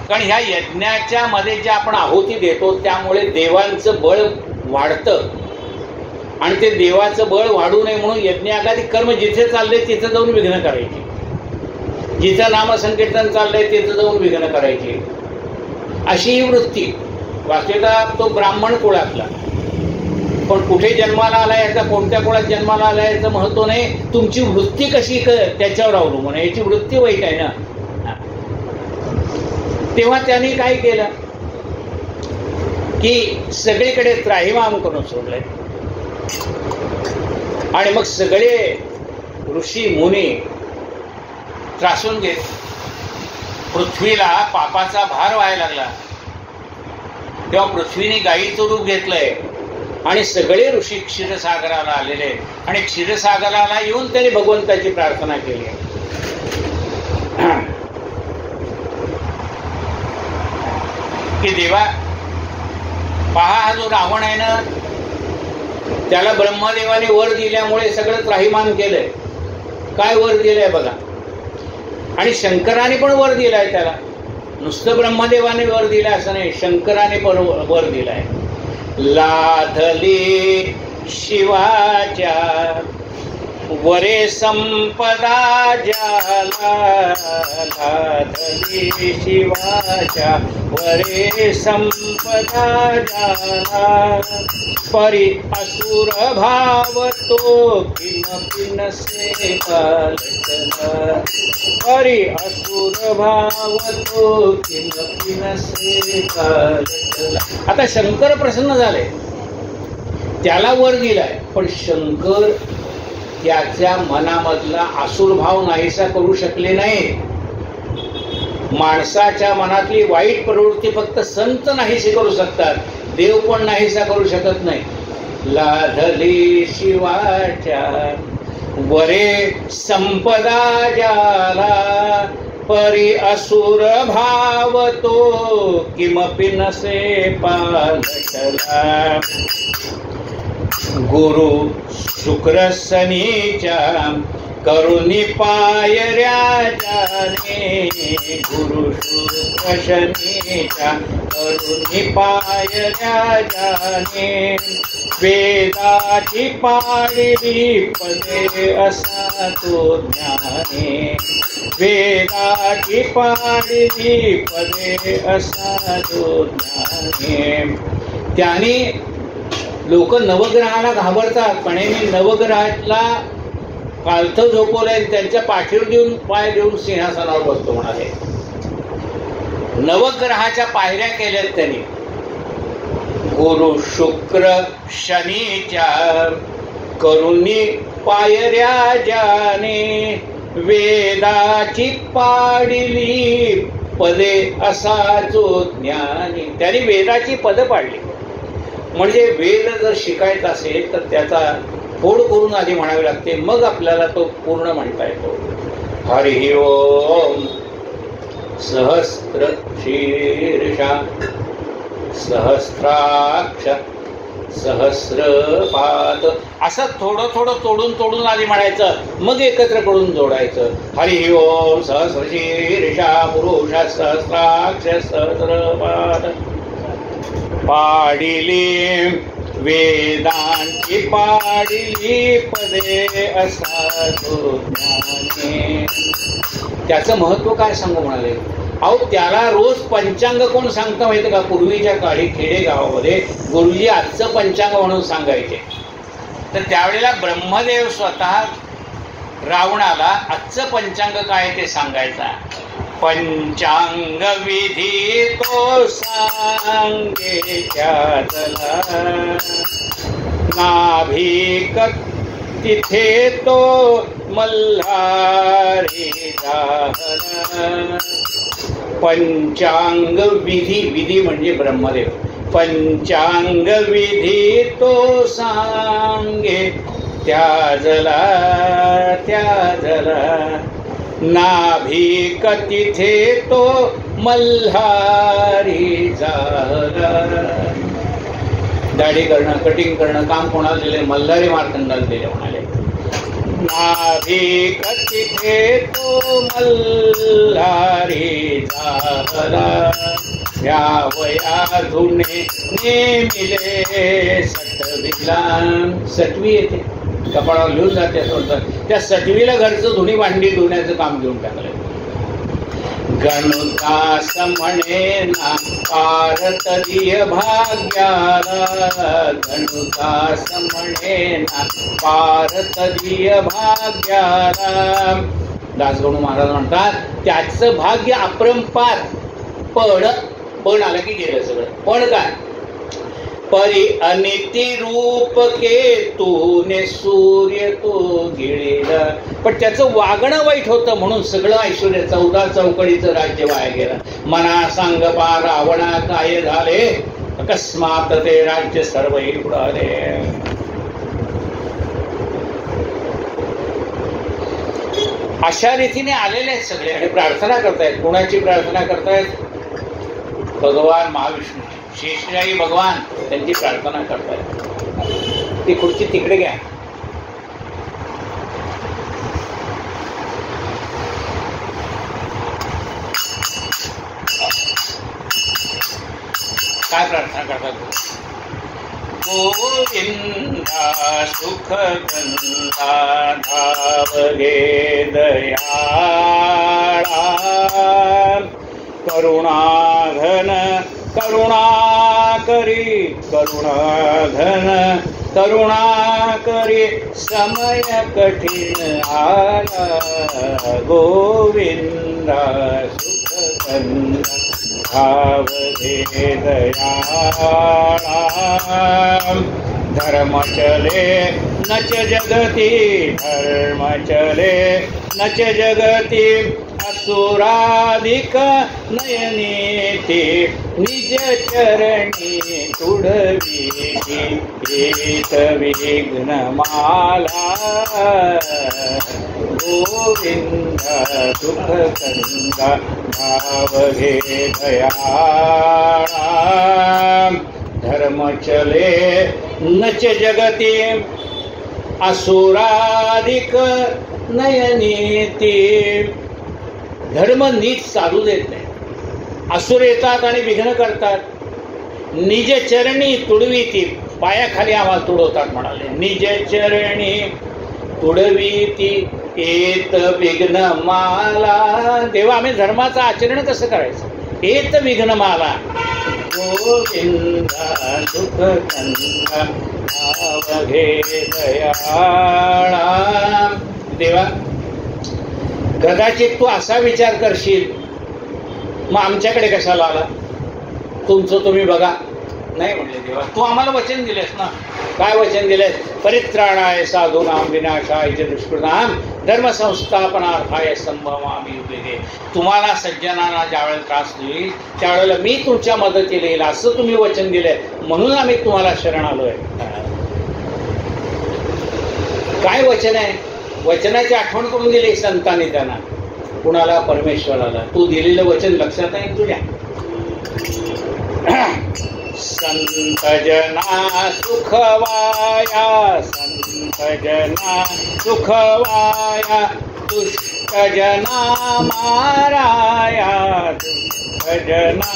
[SPEAKER 1] कारण ह्या यज्ञाच्या मध्ये जे आपण आहुती देतो त्यामुळे देवांचं बळ वाढतं. आणि ते देवाचं बळ वाढू नये म्हणून यज्ञागादी कर्म जिथे चालले तिथं जाऊन विघ्न करायची. जिथं नामसंकीर्तन चाललंय तिथं जाऊन विघ्न करायची, अशी ही वृत्ती. वास्तविकता तो ब्राह्मण कुळातला, पण कुठे जन्माला आला याचा, कोणत्या कुळात जन्माला आला याचं महत्व नाही. तुमची वृत्ती कशी त्याच्यावर अवलंबून आहे. याची वृत्ती वाईट आहे ना. तेव्हा त्यांनी काय केलं की सगळीकडे त्राहिमाम करून सोडलंय. आणि मग सगळे ऋषी मुनी त्रासून घेत. पृथ्वीला पापाचा भार व्हायला लागला. तेव्हा पृथ्वीने गायीचं रूप घेतलंय आणि सगळे ऋषी क्षीरसागराला आलेले. आणि क्षीरसागराला येऊन त्यांनी भगवंताची प्रार्थना केली. की देवा पहा, हा जो रावण आहे ना त्याला ब्रह्मदेवाने वर दिल्यामुळे सगळं त्राहिमाम केलंय. काय वर दिलंय बघा. आणि शंकराने पण वर दिलाय त्याला. नुसतं ब्रह्मदेवाने वर दिलाय असं नाही, शंकराने पण वर दिलाय. लाधली शिवाच्या वरे संपदा ज्याला, लाधली शिवाच्या वरे संपदा ज्याला, परी असुर भाव तो किन नसे पालटला, परी असुर भाव तो किन नसे पालटला. आता शंकर प्रसन्न झाले, त्याला वर दिलाय. पण शंकर त्याच्या मनामधला आसुरभाव नाहीसा करू शकले नाही. माणसाच्या मनातली वाईट प्रवृत्ती फक्त संत नाहीशी करू शकतात, देव पण नाहीसा करू शकत नाही. लाधली शिवाच्या वरे संपदा ज्याला, परी असुर भाव तो किमपि नसे पालटला. गुरु शुक्र शनीच्या करुणी पायऱ्या जाणे, गुरु शुक्र शनीच्या करुणी पायऱ्या जाणे, वेदाची पाडली पदे असा तो ज्ञाने, वेदाची पाडली पदे असा तो ज्ञाने. त्याने लोक नवग्रहाला घाबरतात, पण मी नवग्रहाला पालथं झोपवलंय, त्यांच्या पाठीवर देऊन पाय देऊन सिंहासनावर बसतो म्हणाले. नवग्रहाच्या पायऱ्या केल्यात त्यांनी. गुरु शुक्र शनीच्या करुणी पायऱ्या जाणे, वेदाची पाडली पदे असा जो ज्ञानी. त्यांनी वेदाची पद पाडली. म्हणजे वेद जर शिकायचा असेल तर त्याचा फोड करून आधी म्हणावी लागते, मग आपल्याला तो पूर्ण म्हणता येतो. हरी ओम सहस्र शीर्षा सहस्राक्ष सहस्रपाद, असं थोडं थोडं तोडून तोडून आधी म्हणायचं, मग एकत्र करून जोडायचं. हरी ओम सहस्र शीर्षा पुरुष सहस्राक्ष सहस्रपाद. पाडिली वेदांची पाडिली पदे असा जो ज्ञानी. त्याचं महत्व काय सांगू म्हणाले. अहो त्याला रोज पंचांग कोण सांगतं माहिती का. पूर्वीच्या काळी खेडेगावामध्ये गुरुजी आजचं पंचांग म्हणून सांगायचे. तर त्यावेळेला ब्रह्मदेव स्वतः रावणाला आजचं पंचांग काय ते सांगायचा. पंचांग विधी तो सांगे त्यातला नाभिक तिथे तो मल्हारी जाहला. पंचांग विधी, विधी म्हणजे ब्रह्मदेव. पंचांग विधी तो सांगे त्याजला त्याजला नाभिक तिथे तो मल्हारी जाहला. दाढी करणं, कटिंग करणं काम कोणाला दिले. मल्हारी मार्तंडाला दिले म्हणाले. नाभिक तिथे तो मल्हारी जाहला. या वया धुणे नेमिले सटवीला. सटवी येते कपाळावर लिहून जाते असं. त्या सटवीला घरचं धुणी भांडी धुण्याचं काम घेऊन टाकलं. गणुदास म्हणे ना पारतरीय भाग्याला. गणुदास म्हणे ना पारतरीय भाग्याला. दासगणू महाराज म्हणतात त्याचं भाग्य अपरंपार. पण आलं की गेलं सगळं. पण काय परी अनिती रूप के तूने सूर्य तो गिळीला. पण त्याचं वागणं वाईट होतं म्हणून सगळं ऐश्वर्य 14 चौकडीचं राज्य वाया गेलं. मना सांग पा रावणा काय झाले अकस्मात ते राज्य सर्व उडाले. अशा रीतीने आलेले आहेत सगळे आणि प्रार्थना करतायत. कोणाची प्रार्थना करतायत. भगवान महाविष्णू शेषशाही भगवान त्यांची प्रार्थना करतायत. ती खुर्ची तिकडे घ्या. काय प्रार्थना करतात. गोविंदा सुख गंधा धावगे दयाळा करुणाघन करुणाकरी करुणाघन करुणाकरी समय कठीण आला. गोविंदा सुखकंद भावगे दयाळा. धर्म चले नच जगती धर्म चले नच जगती असुराधिक नयनीती निज चरणी तुडवीती एक विघ्नमाला. गोविंद सुखकंदा भावगे दयाळा. धर्म चले नच जगती असुराधिक नयनीती. धर्म नीट चालू देत नाही. असुर येतात आणि विघ्न करतात. निज चरणी तुडवीती पायाखाली आम्हाला तुडवतात म्हणाले. निज चरणी तुडवीती एत विघ्न माला. तेव्हा आम्ही धर्माचं आचरण कसं करायचं. एत विघ्न माला. गोविंदा सुखकंदा भावगे दयाळा. देवा कदाचित तू असा विचार करशील मग आमच्याकडे कशाला आला. तुमचं तुम्ही बघा. नाही म्हणले देवा तू आम्हाला वचन दिलेस ना. काय वचन दिलेस. परित्राणाय साधूनाम विनाशाय च दुष्कृताम धर्मसंस्थापनार्थाय संभवामि युगे. तुम्हाला सज्जनांना ज्यावेळेला त्रास होईल त्यावेळेला मी तुमच्या मदतीला येईल असं तुम्ही वचन दिलंय म्हणून आम्ही तुम्हाला शरण आलोय. काय वचन आहे? वचनाची आठवण करून दिली संतांनी त्यांना. कुणाला? परमेश्वराला. तू दिलेलं वचन लक्षात आहे तुझ्या? संत जना सुखवाया, संत जना सुखवाया, दुष्ट जना माराया, दुष्ट जना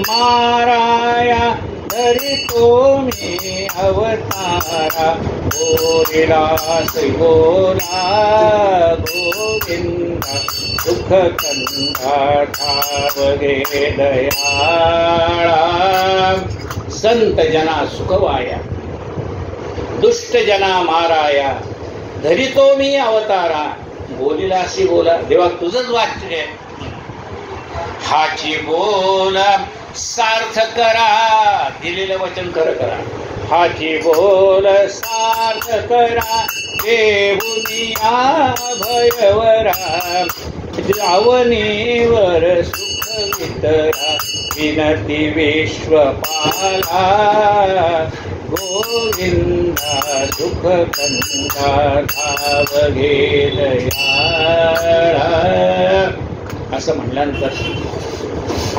[SPEAKER 1] माराया, धरितो मी अवतारा, बोलिला श्री बोला गोविंदा, सुख कंठा ठावगे दयाळा. संत जना सुखवाया, दुष्ट जना माराया, धरितो मी अवतारा, बोलिला अशी बोला. देवा तुझंच वाक्य आहे. हाची बोल सार्थ करा, दिलेलं वचन खरं करा. हाची बोल सार्थ करा, देऊनिया भयवरा, जावनीवर सुख वितरा, विनती विश्वपाला, गोविंदा सुख कंठा ठावगे दयाळा. असं म्हणल्यानंतर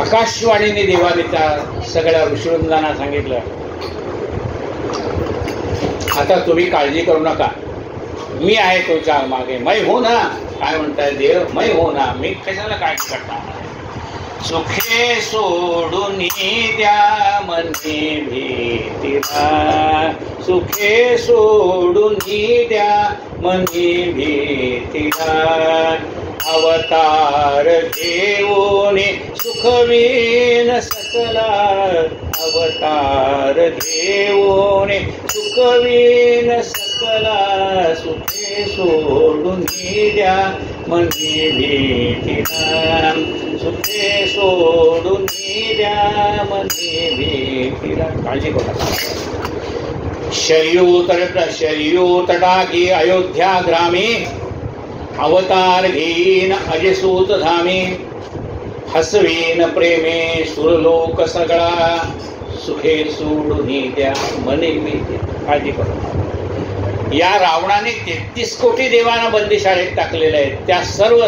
[SPEAKER 1] आकाशवाणीने देवाने त्या सगळ्या ऋषीवृंदांना सांगितलं, आता तुम्ही काळजी करू नका, मी आहे तुमच्या मागे. मै हो ना. काय म्हणताय देव? मै हो ना. मी कशाला काळजी करणार? सुखे सोडून द्या मनी भीतीला, सुखे सोडून द्या मनी भीतीला, अवतार घेऊन सुखवीन सकला, अवतार घेऊन सुखवीन सकला, सुखे सोडून द्या मनी भीतीला, सुखे सोडून द्या मनी भीतीला. काळजी करा. शर्यू तटाकी अयोध्या ग्रामी, अवतार घेईन अजसूत धामी, हसवीन प्रेमे सुरलोक सगळा, सुखे सोडून द्या मनी भीती. काळजी करा. या रावणाने 33 कोटी देवांना बंदीशाळेत टाकलेले आहेत. त्या सर्व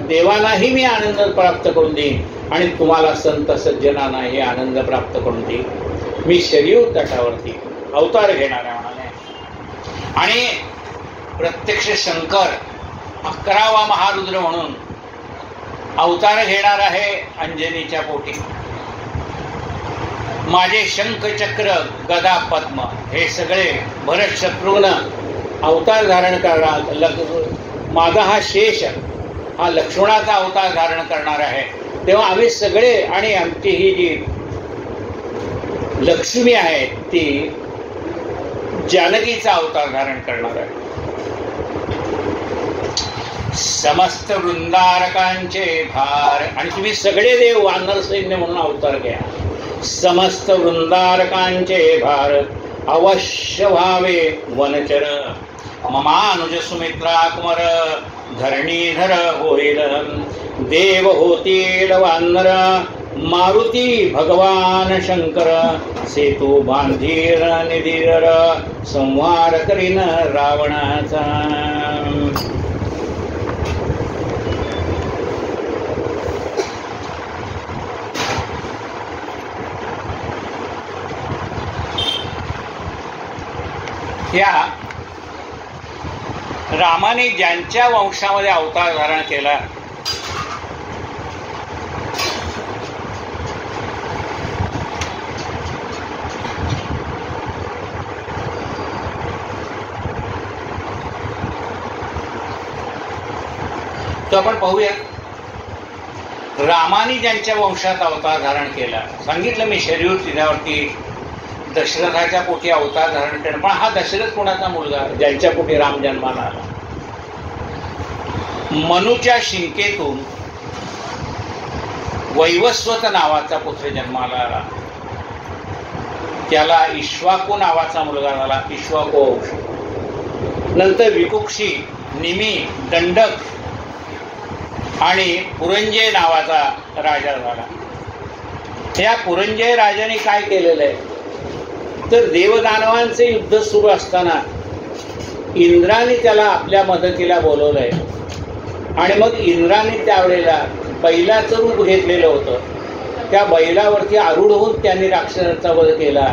[SPEAKER 1] देवांनाही मी आनंद प्राप्त करून देईन आणि तुम्हाला संत सज्जनांनाही आनंद प्राप्त करून देईन. मी शर्यू तटावरती अवतार घेणार आहे म्हणाले. आणि प्रत्यक्ष शंकर 11वा महारुद्र म्हणून अवतार घेणार आहे अंजनीच्या पोटी. माझे शंख चक्र गदा पद्म हे सगळे भरत शत्रुघ्न अवतार धारण करणार. माझा हा शेष हा लक्ष्मणाचा अवतार धारण करणार आहे. तेव्हा आम्ही सगळे आणि आमची ही जी लक्ष्मी आहे ती जानकीचा अवतार धारण करणार आहे. समस्त वृंदारकांचे भार. आणि तुम्ही सगळे देव वानर सैन्य म्हणून अवतार घ्या. समस्त वृंदारकांचे भार अवश्य व्हावे वनचर. ममानुज सुमित्रा कुमार धरणीधर होईल. देव होतील वानर मारुती भगवान शंकर. सेतू बांधीर निधीर संहार करीन रावणाचा. या रामाने ज्यांच्या वंशामध्ये अवतार धारण केला तो आपण पाहूया. रामाने ज्यांच्या वंशात अवतार धारण केला सांगितलं मी. शरीर तिच्यावरती दशरथाच्या पोटी अवतार धारण केला. पण हा दशरथ कोणाचा मुलगा? ज्यांच्या पोटी राम जन्माला आला. मनुच्या शिंकेतून वैवस्वत नावाचा पुत्र जन्माला आला. त्याला इक्ष्वाकू नावाचा मुलगा झाला. इक्ष्वाकू वंश. नंतर विकुक्षी, निमी, दंडक आणि पुरंजय नावाचा राजा झाला. या पुरंजय राजाने काय केलेलं आहे तर देवदानवांचे युद्ध सुरू असताना इंद्राने त्याला आपल्या मदतीला बोलवलंय. आणि मग इंद्राने त्यावेळेला बैलाचं रूप घेतलेलं होतं. त्या बैलावरती आरूढ होऊन त्यांनी राक्षसाचा वध केला.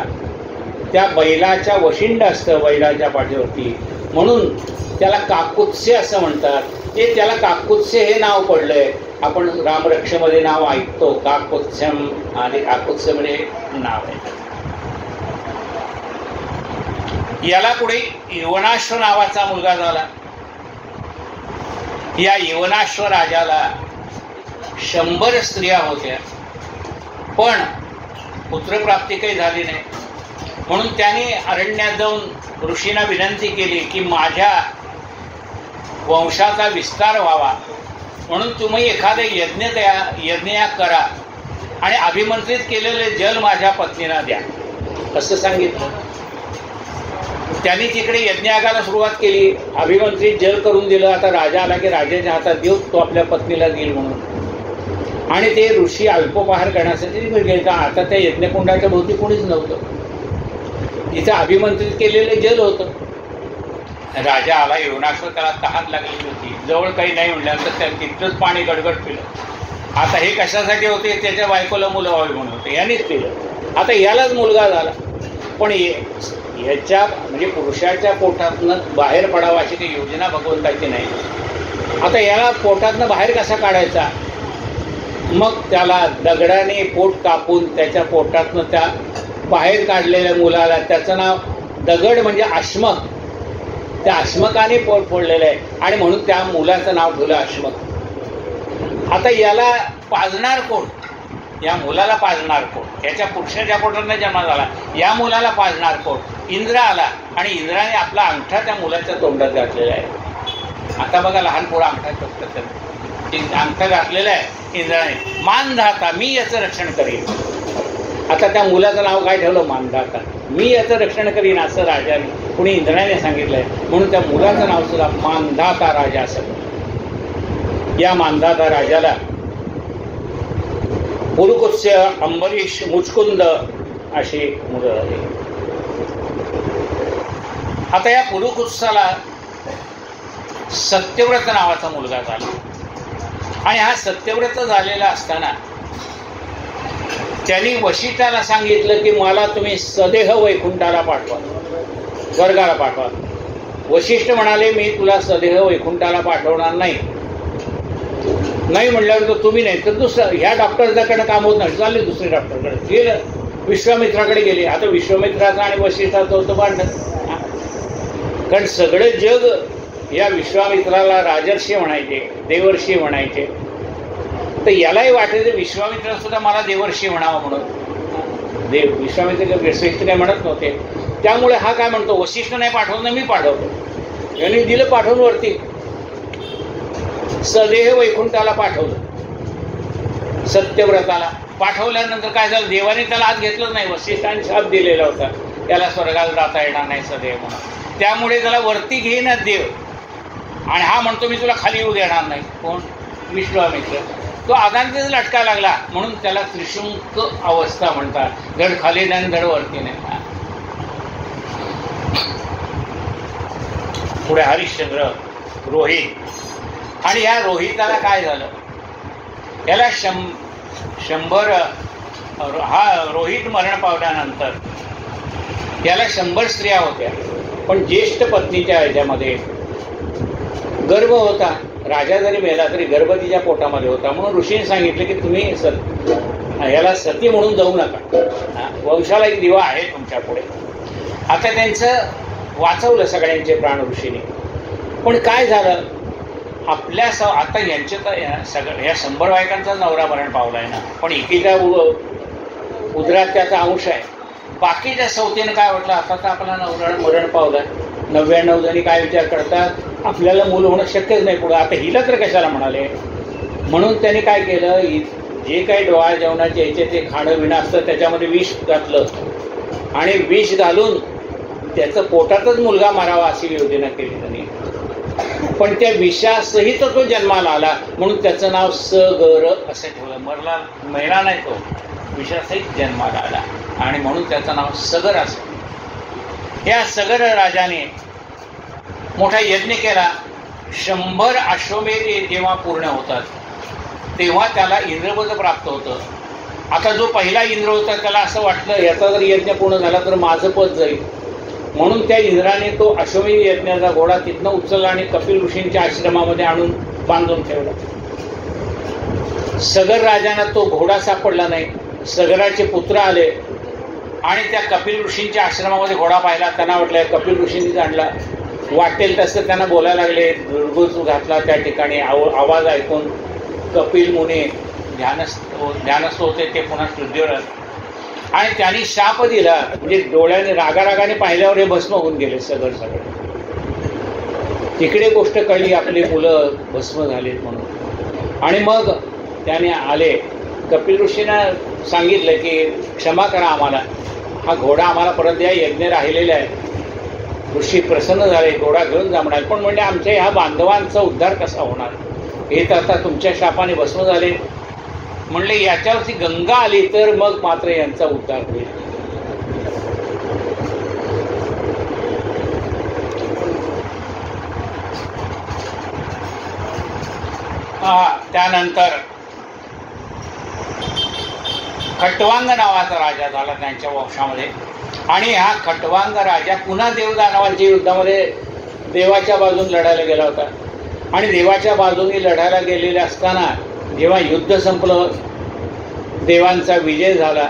[SPEAKER 1] त्या बैलाच्या वशिंड असतं बैलाच्या पाठीवरती, म्हणून त्याला काकुत्स्य असं म्हणतात. ते त्याला काकुत्स्य हे नाव पडलंय. आपण रामरक्षेमध्ये नाव ऐकतो काकुत्स्यम, आणि काकुत्स्य म्हणजे नाव आहे. याला पुढे यवनाश्व नावाचा मुलगा झाला. या यवनाश्व राजाला 100 स्त्रिया होत्या, पण पुत्रप्राप्ती काही झाली नाही. म्हणून त्याने अरण्यात जाऊन ऋषींना विनंती केली की माझ्या वंशाचा विस्तार व्हावा, म्हणून तुम्ही एखादे यज्ञ करा आणि अभिमंत्रित केलेले जल माझ्या पत्नीला द्या, असं सांगितलं. त्यांनी तिकडे यज्ञयागाला सुरुवात केली. अभिमंत्रित जल करून दिलं. आता राजा आला की राजाच्या हातात देऊ, तो आपल्या पत्नीला देईल म्हणून. आणि ते ऋषी अल्पोपहार करण्यासाठी गेले. आता त्या यज्ञकुंडाच्या भोवती कोणीच नव्हतं. इथं अभिमंत्रित केलेलं जल होतं. राजा आला, यवनाश्व, त्याला तहान लागलेली होती. जवळ काही नाही म्हणल्यानंतर त्या तिथलंच पाणी गडगड पिलं. आता हे कशासाठी होते? त्याच्या बायकोला मुलं व्हावी म्हणून होते, यांनीच पिलं. आता यालाच मुलगा झाला, पण याच्या म्हणजे पुरुषाच्या पोटातनं बाहेर पडावं अशी काही योजना भगवंताची नाही. आता याला पोटातनं बाहेर कसा काढायचा? मग त्याला दगडाने पोट कापून त्याच्या पोटातनं त्या बाहेर काढलेल्या मुलाला, त्याचं नाव दगड म्हणजे अश्मक, त्या अश्मकाने पोट फोडलेलं आहे आणि म्हणून त्या मुलाचं नाव ठेवलं अश्मक. आता याला पाजणार कोण? या मुलाला पाजणार कोण? याच्या पुरुषाच्या पोटातनं जन्म झाला, या मुलाला पाजणार कोण? इंद्र आला आणि इंद्राने आपला अंगठा त्या मुलाच्या तोंडात घातलेला आहे. आता बघा लहान पोरं अंगठा करतात, अंगठा घातलेला आहे इंद्राने. मानधाता, मी याचं रक्षण करीन. आता त्या मुलाचं नाव काय ठेवलं? मानधाता, मी याचं रक्षण करीन असं राजाने कुणी इंद्राने सांगितलंय, म्हणून त्या मुलाचं नाव सुद्धा मानधाता राजा असं. या मानधाता राजाला पुरुकुत्स्य, अंबरीश, मुचकुंद अशी मुलं झाली. आता या पुरुकुत्साला सत्यव्रत नावाचा मुलगा झाला. आणि हा सत्यव्रत झालेला असताना त्यांनी वशिष्ठाला सांगितलं की मला तुम्ही सदेह वैकुंठाला पाठवा, स्वर्गाला पाठवा. वशिष्ठ म्हणाले मी तुला सदेह वैकुंठाला पाठवणार नाही. नाही म्हणल्यावर तर तुम्ही नाही तर दुसरं, ह्या डॉक्टरकडे काम होत नाही, चालले दुसरे डॉक्टरकडे गेलं. विश्वामित्राकडे गेले. आता विश्वामित्राचं आणि वशिष्ठाचं होतं भांडण, कारण सगळं जग या विश्वामित्राला राजर्षी म्हणायचे, देवर्षी म्हणायचे. तर यालाही वाटायचं विश्वामित्र सुद्धा मला देवर्षी म्हणावं म्हणून. विश्वामित्र वशिष्ठ काय म्हणत नव्हते. त्यामुळे हा काय म्हणतो, वशिष्ठ नाही पाठवलं, मी पाठवतो. यांनी दिलं पाठवून वरती सदेह वैकुंठाला पाठवलं. सत्यव्रताला पाठवल्यानंतर काय झालं, देवाने त्याला आत घेतलं नाही. वशिष्ठांनी शाप दिलेला होता त्याला स्वर्गाला जाता येणार नाही सदैव म्हणून. त्यामुळे त्याला वरती घेईनाच देव. आणि हा म्हणतो मी तुला खाली येऊ देणार नाही. कोण? विश्वामित्र. तो आदांतच लटका लागला, म्हणून त्याला त्रिशंक अवस्था म्हणतात. धड खाली नाही, धड वरती नाही. पुढे हरिश्चंद्र, रोहित. आणि ह्या रोहिताला काय झालं, याला 100 हा रोहित मरण पावल्यानंतर याला 100 स्त्रिया होत्या, पण ज्येष्ठ पत्नीच्या ह्याच्यामध्ये गर्भ होता. राजा जरी मेला तरी गर्भ तिच्या पोटामध्ये होता. म्हणून ऋषीने सांगितलं की तुम्ही याला सती म्हणून जाऊ नका, वंशाला एक दिवा आहे तुमच्या पुढे. आता त्यांचं वाचवलं सगळ्यांचे प्राण ऋषीने. पण काय झालं, आपल्या आता यांचे तर सगळं या 100 बायकांचा नवरा मरण पावलाय ना, पण एकीच्या उदरात त्याचा अंश आहे. बाकीच्या सवतीने काय वाटलं, आता तर आपला नवरा मरण पावलाय. 99 जणी काय विचार करतात, आपल्याला मूल होणं शक्यच नाही पुढं, आता हिला तर कशाला म्हणाले. म्हणून त्यांनी काय केलं, जे काही डोळा जेवणाचे यायचे ते खाणं विणं असतं त्याच्यामध्ये विष घातलं आणि विष घालून त्याचं पोटातच मुलगा मारावा अशी योजना केली त्यांनी. पण त्या विषासहित तो जन्माला आला, म्हणून त्याचं नाव सगर असं ठेवलं. मेला नाही, तो विषासहित जन्माला आला आणि म्हणून त्याचं नाव सगर असं. या सगर राजाने मोठा यज्ञ केला. 100 अश्वमेध जेव्हा पूर्ण होतात तेव्हा त्याला इंद्रपद प्राप्त होतं. आता जो पहिला इंद्र होता त्याला असं वाटलं याचा जर यज्ञ पूर्ण झाला तर माझं पद जाईल, म्हणून त्या इंद्राने तो अश्वमेध यज्ञाचा घोडा तिथनं उचलला आणि कपिल ऋषींच्या आश्रमामध्ये आणून बांधून ठेवला. सगर राजांना तो घोडा सापडला नाही. सगराचे पुत्र आले आणि त्या कपिल ऋषींच्या आश्रमामध्ये घोडा पाहिला. त्यांना वाटलं कपिल ऋषींनीच आणला. वाटेल तसं त्यांना बोलायला लागले. दुर्गुत घातला त्या ठिकाणी. आवाज ऐकून कपिल मुनी ध्यानस्थ होते ते पुन्हा शुद्धीवर आणि त्यांनी शाप दिला. म्हणजे डोळ्याने रागारागाने पाहिल्यावर हे भस्म होऊन गेले सगळे. तिकडे गोष्ट कळली आपली मुलं भस्म झालीत म्हणून. आणि मग त्याने आले कपिल ऋषींना सांगितलं की क्षमा करा आम्हाला, हा घोडा आम्हाला परत द्या, यज्ञ राहिलेला आहे. ऋषी प्रसन्न झाले. घोडा घेऊन जा म्हणाले. पण म्हणजे आमच्या ह्या बांधवांचा उद्धार कसा होणार, हे तर आता तुमच्या शापाने भस्म झाले. म्हणले याच्यावरती गंगा आली तर मग मात्र यांचा उद्धार होईल. त्यानंतर खटवांग नावाचा राजा झाला त्यांच्या वंशामध्ये. आणि हा खटवांग राजा पुन्हा देवदानवांच्या युद्धामध्ये देवाच्या बाजून लढायला गेला होता. आणि देवाच्या बाजूने लढायला गेलेले असताना जेव्हा युद्ध संपलं, देवांचा विजय झाला,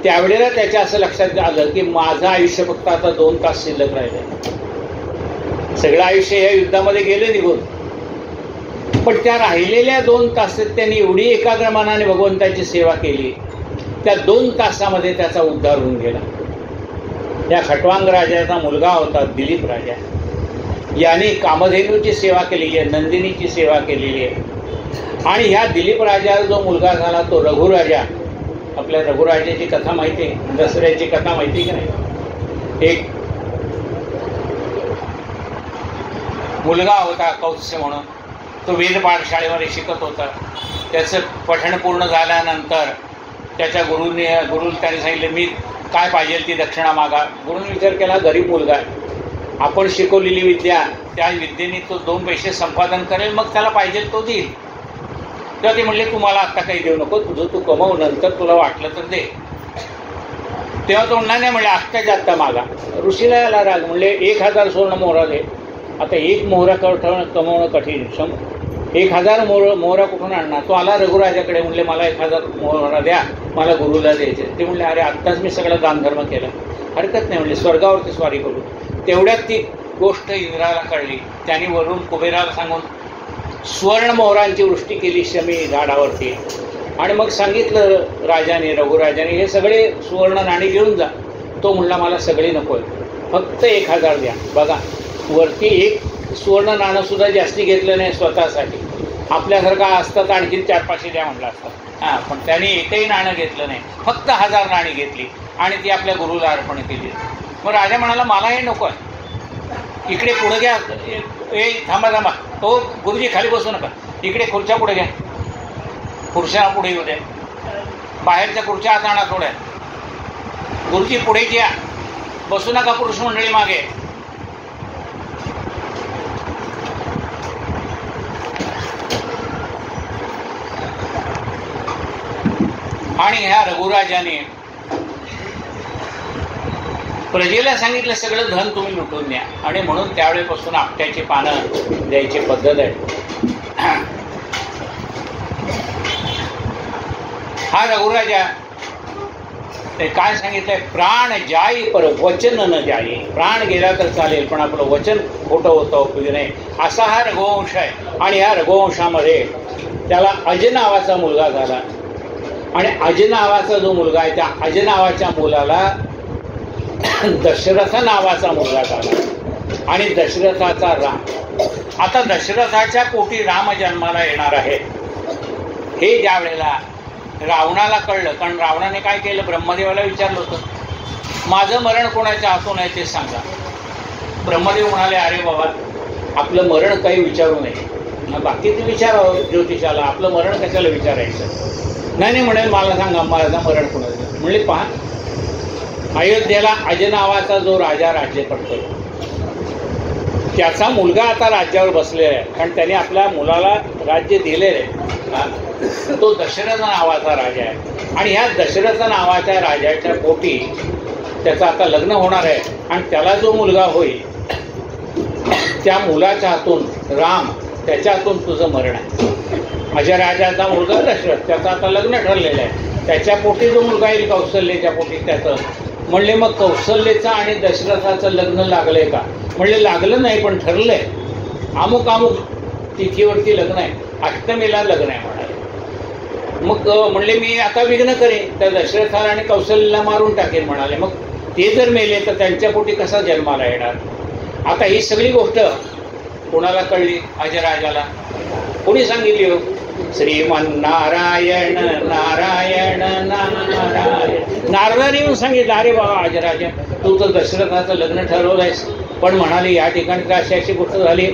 [SPEAKER 1] त्यावेळेला त्याच्या असं लक्षात आलं की माझं आयुष्य फक्त आता 2 तास शिल्लक राहिले. सगळं आयुष्य या युद्धामध्ये गेलं निघून. पण त्या राहिलेल्या 2 तासात त्यांनी एवढी एकाग्र मनाने भगवंताची सेवा केली, त्या 2 तासामध्ये त्याचा उद्धार होऊन गेला. त्या खटवांग राजाचा मुलगा होता दिलीप राजा. याने कामधेनूची सेवा केलेली आहे, नंदिनीची सेवा केलेली आहे. आणि ह्या दिलीप राजाचा जो मुलगा झाला तो रघुराजा. आपल्या रघुराजाची कथा माहिती आहे, दसऱ्याची कथा माहिती की नाही. एक मुलगा होता कौत्स्य म्हणून, तो वेद पाठशाळेमध्ये शिकत होता. त्याचं पठण पूर्ण झाल्यानंतर त्याच्या गुरुने त्याने सांगितलं मी काय पाहिजे ती दक्षिणा मागा. गुरुने विचार केला गरीब मुलगा आहे, आपण शिकवलेली विद्या त्या विद्येने तो 2 पैसे संपादन करेल, मग त्याला पाहिजे तो देईल. तेव्हा ते म्हणले तुम्हाला आत्ता काही देऊ नको, तुझं तू कमव, नंतर तुला वाटलं तर दे. तेव्हा तो म्हणला नाही, म्हणले आत्ताच्या आत्ता मागा. ऋषीला याला राग. म्हणले 1000 स्वर्ण मोहरा दे. आता 1 मोहरा कमवणं कठीण. 1000 मोहरा कुठून आणणार. तो आला रघुराजाकडे. म्हणले मला 1000 मोहरा द्या, मला गुरुला द्यायचे. ते म्हणले अरे आत्ताच मी सगळा दानधर्म केला. हरकत नाही म्हणले, स्वर्गावरती स्वारी करू. तेवढ्यात ती गोष्ट इंद्राला कळली. त्यांनी वरून कुबेराला सांगून सुवर्ण मोहरांची वृष्टी केली शमी झाडावरती. आणि मग सांगितलं राजाने, रघुराजाने हे सगळे सुवर्ण नाणी घेऊन जा. तो म्हणला मला सगळे नको आहे, फक्त 1000 द्या. बघा वरती 1 सुवर्ण नाणं सुद्धा जास्ती घेतलं नाही स्वतःसाठी. आपल्यासारखा असतं तर आणखी 4-5 द्या म्हटलं असतं. हां, पण त्यांनी एकही नाणं घेतलं नाही, फक्त 1000 नाणी घेतली आणि ती आपल्या गुरुला अर्पण केली. मग राजा म्हणाला मला हे नको आहे, इकडे पुढे घ्या. थांबा, तो गुरुजी खाली बसू नका, इकडे खुर्च्या पुढे घ्या. खुर्च्या पुढे येऊ द्या, बाहेरच्या खुर्च्या हात आणा थोड्या. गुरुजी पुढे घ्या, बसू नका पुरुष मंडळी मागे. आणि ह्या रघुराजाने प्रजेला सांगितलं सगळं धन तुम्ही लुटून द्या. आणि म्हणून त्यावेळेपासून आपट्याची पानं द्यायची पद्धत आहे. हा रघुराजा ते काय सांगितलंय, प्राण जाई पर वचन न जाई. प्राण गेला तर चालेल पण आपलं वचन खोटं होतं उपयोगी नाही, असा हा रघुवंश आहे. आणि ह्या रघुवंशामध्ये त्याला अज नावाचा मुलगा झाला. आणि अज नावाचा जो मुलगा आहे त्या अज नावाच्या मुलाला दशरथ नावाचा मुलगा झाला. आणि दशरथाचा राम. आता दशरथाच्या पोटी राम जन्माला येणार आहे. हे ज्या वेळेला रावणाला कळलं, कारण रावणाने काय केलं, ब्रह्मदेवाला विचारलं होतं माझं मरण कोणाच्या हातून आहे ते सांगा. ब्रह्मदेव म्हणाले अरे बाबा आपलं मरण काही विचारू नये, बाकीचं विचारावं ज्योतिषाला, आपलं मरण कशाला विचारायचं. नाही म्हणे मला सांगा माझं मरण कोणाचं. म्हणले पहा अयोध्येला अज नावाचा जो राजा राज्य करतो त्याचा मुलगा आता राज्यावर बसलेला आहे, कारण त्याने आपल्या मुलाला राज्य दिलेलं आहे. तो दशरथ नावाचा राजा आहे आणि ह्या दशरथ नावाच्या राजाच्या पोटी त्याचं आता लग्न होणार आहे. आणि त्याला जो मुलगा होईल त्या मुलाच्या हातून राम, त्याच्या हातून तुझं मरण आहे. माझ्या राजाचा मुलगा दशरथ, त्याचं आता लग्न ठरलेलं आहे. त्याच्या पोटी जो मुलगा येईल कौशल्याच्या पोटी त्याचं. म्हणले मग कौशल्याचं आणि दशरथाचं लग्न लागलंय का? म्हणले लागलं नाही, पण ठरलंय. अमुक अमुक तिथीवरती लग्न आहे, अष्टमीला लग्न आहे म्हणाले. मग म्हणले मी आता विघ्न करेन, त्या दशरथाला आणि कौशल्याला मारून टाकेन म्हणाले. मग ते जर मेले तर त्यांच्या पोटी कसा जन्माला येणार? आता ही सगळी गोष्ट कोणाला कळली? अजराजाला. कोणी सांगितली हो? श्रीमन्नारायण नारायण नारायण. नारदाने येऊन सांगितलं, अरे बाबा अजराजा, तू तर दशरथाचं लग्न ठरवलंयस, पण म्हणाले या ठिकाणी तर अशी अशी गोष्ट झाली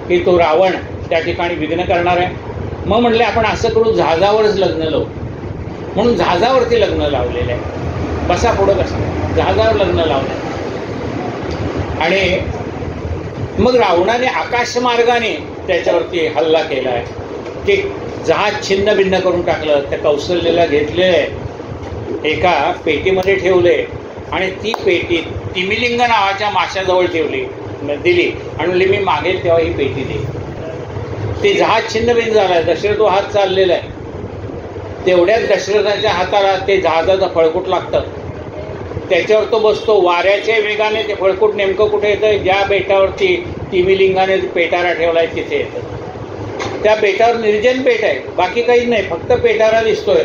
[SPEAKER 1] की तो रावण त्या ठिकाणी विघ्न करणार आहे. मग म्हणले आपण असं करू, जहाजावरच लग्न लावू. म्हणून जहाजावरती लग्न लावलेलं आहे. बसा पुढं कसं, जहाजावर लग्न लावलं. आणि मग रावणाने आकाशमार्गाने त्याच्यावरती हल्ला केला आहे. ते जहाज छिन्न भिन्न करून टाकलं. त्या कौशल्याला घेतलेलं आहे, एका पेटीमध्ये ठेवले आणि ती पेटी तिमिलिंग नावाच्या माशाजवळ ठेवली, दिली आणि म्हणली मी मागेल तेव्हा ही पेटी दे. ते जहाज छिन्न भिन्न झालं आहे. दशरथ हात चाललेला आहे. तेवढ्याच दशरथाच्या हाताला ते जहाजाचं फळकूट लागतं. त्याच्यावर तो बसतो. वाऱ्याच्या वेगाने ते फळकूट नेमकं कुठे येतं? ज्या बेटावरती तिमिलिंगाने पेटारा ठेवलाय तिथे येतं. त्या बेटावर निर्जन पेट आहे, बाकी काहीच नाही, फक्त पेटारा दिसतोय.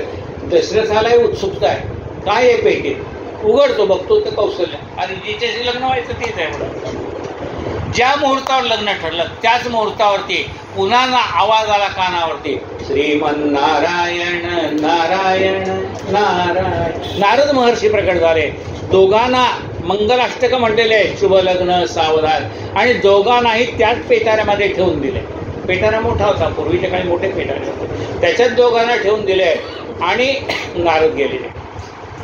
[SPEAKER 1] दशरथालाही उत्सुकता आहे, काय आहे पेटीत? उघडतो, बघतो तर कौशल्य. आणि जिच्याशी लग्न व्हायचं तेच आहे म्हणून. ज्या मुहूर्तावर लग्न ठरलं त्याच मुहूर्तावरती पुन्हा आवाज आला कानावरती, श्रीमन्नारायण नारायण नारायण. नारद महर्षी प्रकट झाले. दोघांना मंगलाष्टक म्हटलेले आहे, शुभ लग्न सावधान. आणि दोघांनाही त्याच पेटाऱ्यामध्ये ठेवून दिले. पेटारा मोठा होता, पूर्वीच्या काळी मोठे पेटारे होते, त्याच्यात दोघांना ठेवून दिले आणि नारद गेलेले.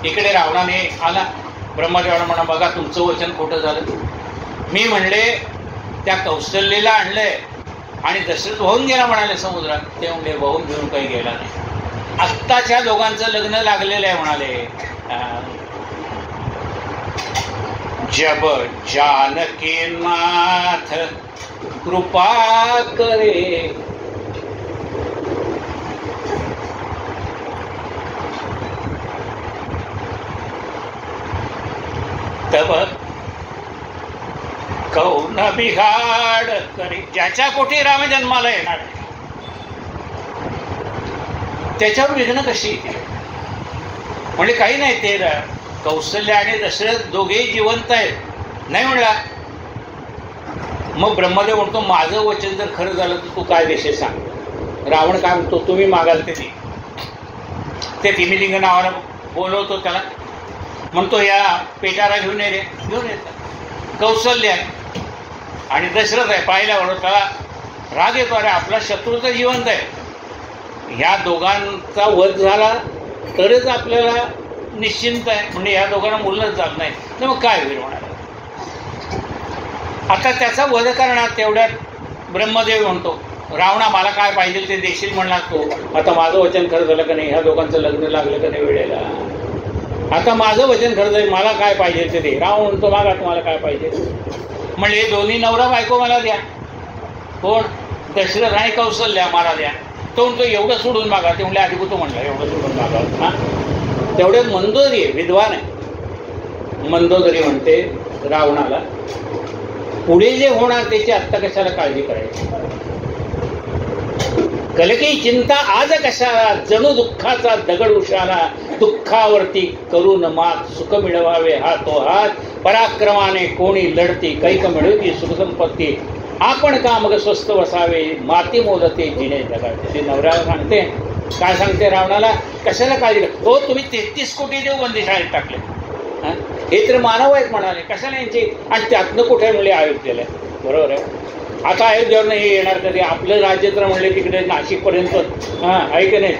[SPEAKER 1] इकडे रावणाने आला. ब्रह्मदेवाला म्हणा, बघा तुमचं वचन खोटं झालं. मी म्हणले त्या कौशल्याला आणलंय आणि दशरथ वाहून गेला म्हणाले समुद्रात. ते म्हणले वाहून घेऊन काही गेला नाही. आत्ताच्या दोघांचं लग्न लागलेलं आहे म्हणाले. जब जानकी नाथ कृपा करे, तब कौन बिघाड करे. ज्याच्या पोटी राम जन्माला येणार त्याच्यावर विघ्न कशी येते? म्हणजे काही नाही, ते कौशल्य आणि दशरथ दोघेही जिवंत आहेत. नाही म्हणला. मग ब्रह्मदेव म्हणतो, माझं वचन जर खरं झालं तर तू काय देशील सांग. रावण काय म्हणतो, तुम्ही मागाल ते तिमिलिंग नावानं बोलवतो त्याला. म्हणतो या पेटारा घेऊन ये रे. घेऊन येतात. कौशल्य आहे आणि दशरथ आहे. पाहिल्यावर त्याला राग येतो, अरे आपला शत्रू तर जिवंत आहे, ह्या दोघांचा वध झाला तरच आपल्याला निश्चिंत आहे. म्हणजे ह्या दोघांना मुलंच जात नाही, तर मग काय होईल म्हणाला. आता त्याचा वध करणार. तेवढ्यात ब्रह्मदेव म्हणतो, रावणा मला काय पाहिजे ते देशील म्हणणार तू. आता माझं वचन खरं झालं का नाही? ह्या दोघांचं लग्न लागलं का नाही वेळेला? आता माझं वचन खरं जाईल, मला काय पाहिजे ते दे. रावण म्हणतो, मागा तुम्हाला काय पाहिजे. म्हणजे दोन्ही नवरा बायको मला द्या. कोण? दशरथ आणि कौशल्या मला द्या. तो म्हणतो एवढं सोडून मागा. ते म्हणले आधी तो म्हणला एवढं सोडून मागा. हा, तेवढ्यात मंदोदरी आहे, विद्वान आहे. मंदोदरी म्हणते रावणाला, पुढे जे होणार त्याची आत्ता कशाला काळजी करायची? कलकी चिंता आज कशाला, जणू दुःखाचा दगड उशाला. दुःखावरती करून मात सुख मिळवावे हातो हात. पराक्रमाने कोणी लढती कैक मिळवती सुखसंपत्ती. आपण का मग स्वस्त बसावे माती मोदते जिने जगाते. ते नवऱ्याला सांगते. काय सांगते रावणाला? कशाला काळजी कर. हो तुम्ही 33 कोटी देव बंदी शाळेत टाकले. हे तर मानव आहेत म्हणाले, कशाला यांची. आणि त्यातनं कुठे म्हणले अयोध्येला. बरोबर आहे. आता अयोध्येवर नाही येणार कधी. आपलं राज्य तर म्हणले तिकडे नाशिकपर्यंत, हां आहे की नाही,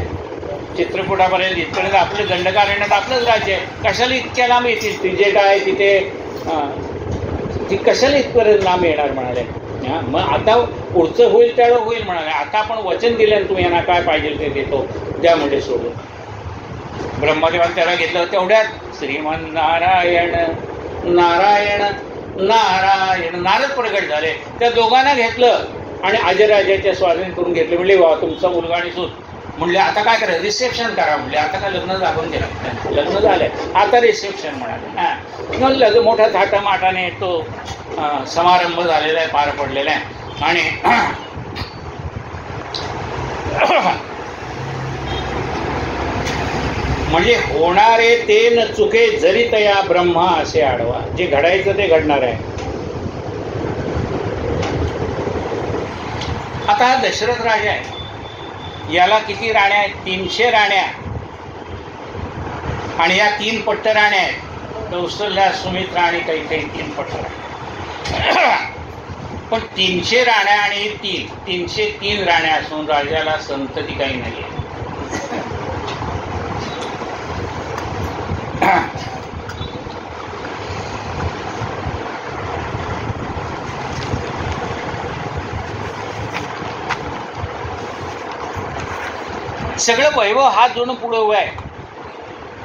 [SPEAKER 1] चित्रकूटापर्यंत इथपर्यंत आपलं दंडकारण्यात आपलंच राज्य आहे. कशाला इतक्या लांब येतील? तिथे काय तिथे ती कशाला इथपर्यंत लांब येणार म्हणाले. मग आता पुढचं होईल त्यावेळेला होईल म्हणाले. आता आपण वचन दिलं तुम्ही यांना काय पाहिजे ते देतो द्या म्हणजे सोडून. ब्रह्मदेवाने त्याला घेतलं. तेवढ्यात श्रीमन नारायण नारायण नारायण नारद प्रगट झाले. त्या दोघांना घेतलं आणि अजराजाच्या स्वाधीन करून घेतले. म्हणले वा तुमचा मुलगा आणि सूत. म्हणले आता काय करायचं रिसेप्शन करा. म्हणले आता काय लग्न लागून गेलं लग्न झालंय आता रिसेप्शन म्हणाले. मग मोठ्या थाटामाटाने तो समारंभ झालेला आहे पार पडलेला आहे. आणि म्हणजे होणारे ते न चुके जरी तया ब्रह्मा असे आडवा. जे घडायचं ते घडणार आहे. आता हा दशरथ राजा आहे. याला किती राण्या आहेत 300 राण्या आणि या 3 पट्ट राण्या आहेत. कौशल्या सुमित्रा आणि काही 3 पट्ट राण्या. पण 300 राण्या आणि 303 राण्या असून राजाला संतती काही नाही आहे. सगळं वैभव हात जोडून पुढे उभं आहे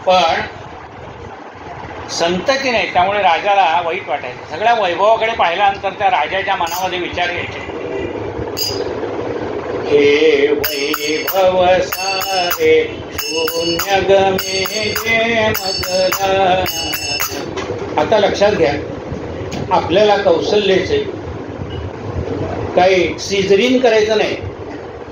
[SPEAKER 1] पण संतती नाही. त्यामुळे राजाला वाईट वाटायचं. सगळ्या वैभवाकडे पाहिल्यानंतर त्या राजाच्या मनामध्ये विचार यायचे हे वैभव सारे शून्य गमे जे मजला. आता लक्षात घ्या आपल्याला कौशल्याचे काही सिझरिन करायचं नाही.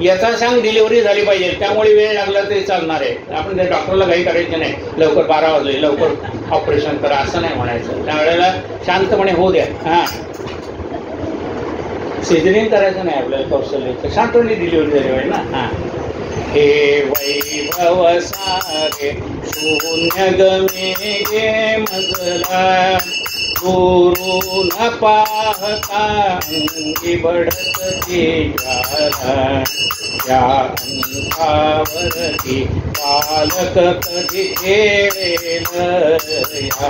[SPEAKER 1] याचा सांग डिलिव्हरी झाली पाहिजे. त्यामुळे वेळ लागला तरी चालणार आहे. आपण त्या डॉक्टरला काही करायचं नाही. लवकर 12 वाजले लवकर ऑपरेशन करा असं नाही म्हणायचं. त्यावेळेला शांतपणे होऊ द्या. हां सिझरिंग करायचं नाही आपल्याला कौशल्याचं. शांतपणे डिलिव्हरी झाली पाहिजे ना. हां हे वैभव सारे शून्य गमे गे मजला गुरु न पाहता अंगी बढती जाला. या अंकावरती पालक कधी खेळेल. या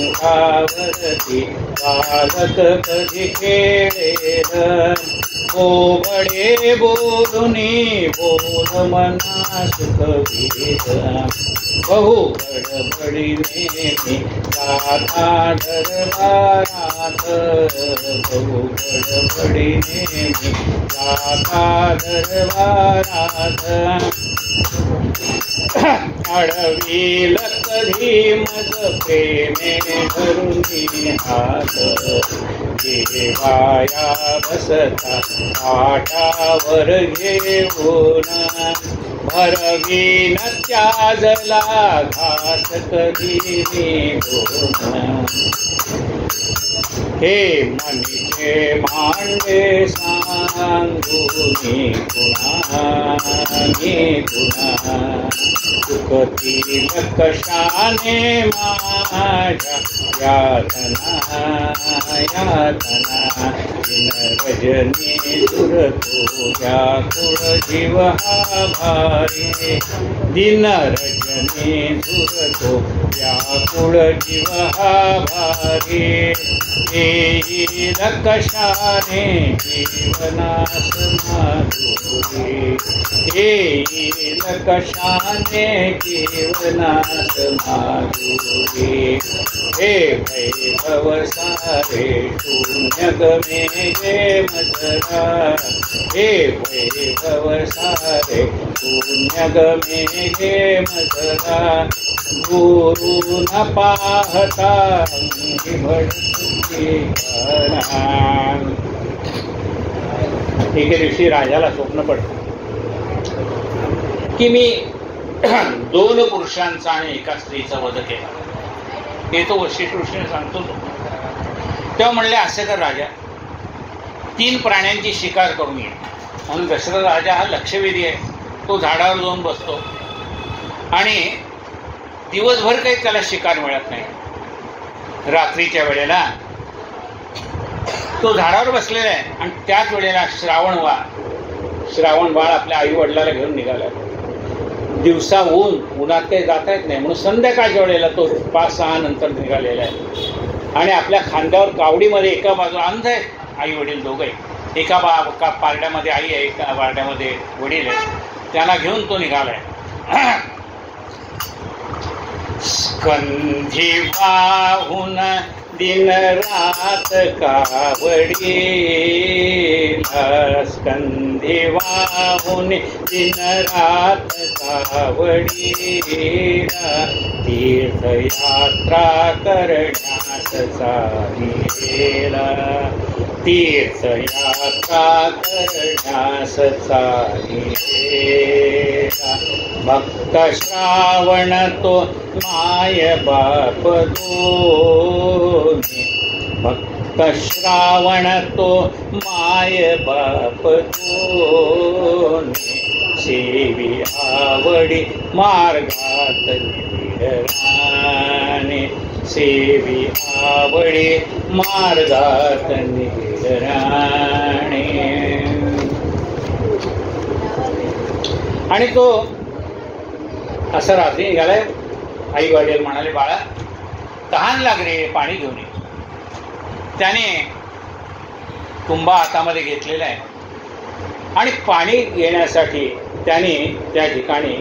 [SPEAKER 1] अंकावरती पालक कधी खेळेल. बोबडे बोलुनी बोल मना सुखवीर. बहु गडबडीने जाता दरबारात. बहु गडबडीने जाता दरबारात. अडवील कधी मज प्रेमे धरुनी हात. देवाया बसता पाटावर घेऊन. भरवीन त्याजला घास कधी निघून. हे मनीचे मांडे सांगुनी गुणा चुकतील कशाने माझ्या यातना यातना. दिन रजनी दुरतो व्याकुळ जीव हा भारी. दिन रजनी दुरतो व्याकुळ जीव हा भारी. येईल कशाने जीवनास माधुरी. येईल कशाने जीवनास माधुरी. हे वैभव सारे शून्य गमे गे मजला. हे वैभव सारे शून्य गमे गे मजला. गुरु न पाहता अंगी भटती करा. एके दिवशी राजाला स्वप्न पडलं की मी 2 पुरुषांचा आणि एका स्त्रीचा वध केला. हे तो वशिष्ठ ऋषीने सांगतो. तेव्हा म्हणले असे तर राजा 3 प्राण्यांची शिकार करून ये. म्हणून दशरथ राजा हा लक्षवेधी आहे. तो झाडावर जाऊन बसतो आणि दिवसभर काही त्याला शिकार मिळत नाही. रात्रीच्या वेळेला तो झाडावर बसलेला आहे आणि त्याच वेळेला श्रावण बाळ आपल्या आई वडिलाला घेऊन निघाला. दिवसा उन्हात काही जाता येत नाही म्हणून संध्याकाळच्या वेळेला तो 5-6 नंतर निघालेला आहे. आणि आपल्या खांद्यावर कावडीमध्ये एका बाजूला अंध आहे आई वडील दोघे, एका पारड्यामध्ये आई आहे, एका पारड्यामध्ये वडील आहे. त्याला घेऊन तो निघालाय. स्कंधी वाहून दिन रात कावडीला, स्कंधी वाहून दिन रात कावडीला, तीर्थयात्रा करण्यास चालेला, तीर्थयात्रा करण्यास चालेला. भक्त श्रावण तो माय बाप दोन्ही, भक्त श्रावण तो माय बाप दोन्ही, सेवी आवडी मार्गात निराणे, सेवी आवडी मार्गात निराणे. आणि तो असं रात्री निघालाय. आई वडील म्हणाले, बाळा तहान लागले, पाणी घेऊन ये. त्याने तुंबा हातामध्ये घेतलेला आहे आणि पाणी घेण्यासाठी त्याने त्या ठिकाणी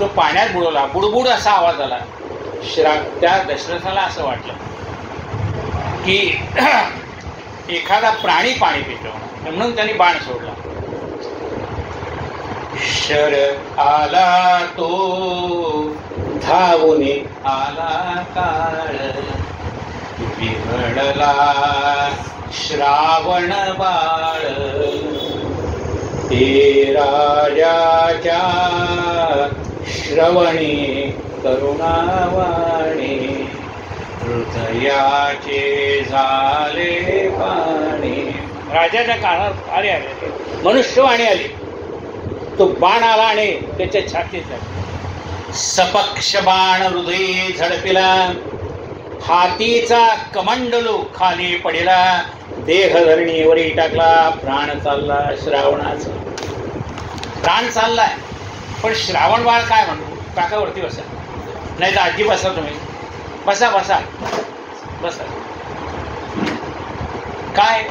[SPEAKER 1] तो पाण्यात बुडवला. बुडबुड असा आवाज आला. त्या दशरथाला असं वाटलं की एखादा प्राणी पाणी पितो, म्हणून त्यांनी बाण सोडला. शर आला तो धावून आला काळ, विहळला श्रावण बाळ, ते राजाच्या श्रवणी करुणावाणी, हृदयाचे झाले पाणी. राजाच्या कानात आले आले मनुष्यवाणी आली. तो बाण आला आणि त्याच्या छातीत सपक्ष बाण हृदय झडपिला. हातीचा कमंडलू खाली पडिला. देह धरणीवरी टाकला. प्राण चालला श्रावणाचा. प्राण चाललाय पण श्रावण बाळ काय म्हणतो, काकावरती बसा, नाही तर आजी बसा, तुम्ही बसा बसा बसा. काय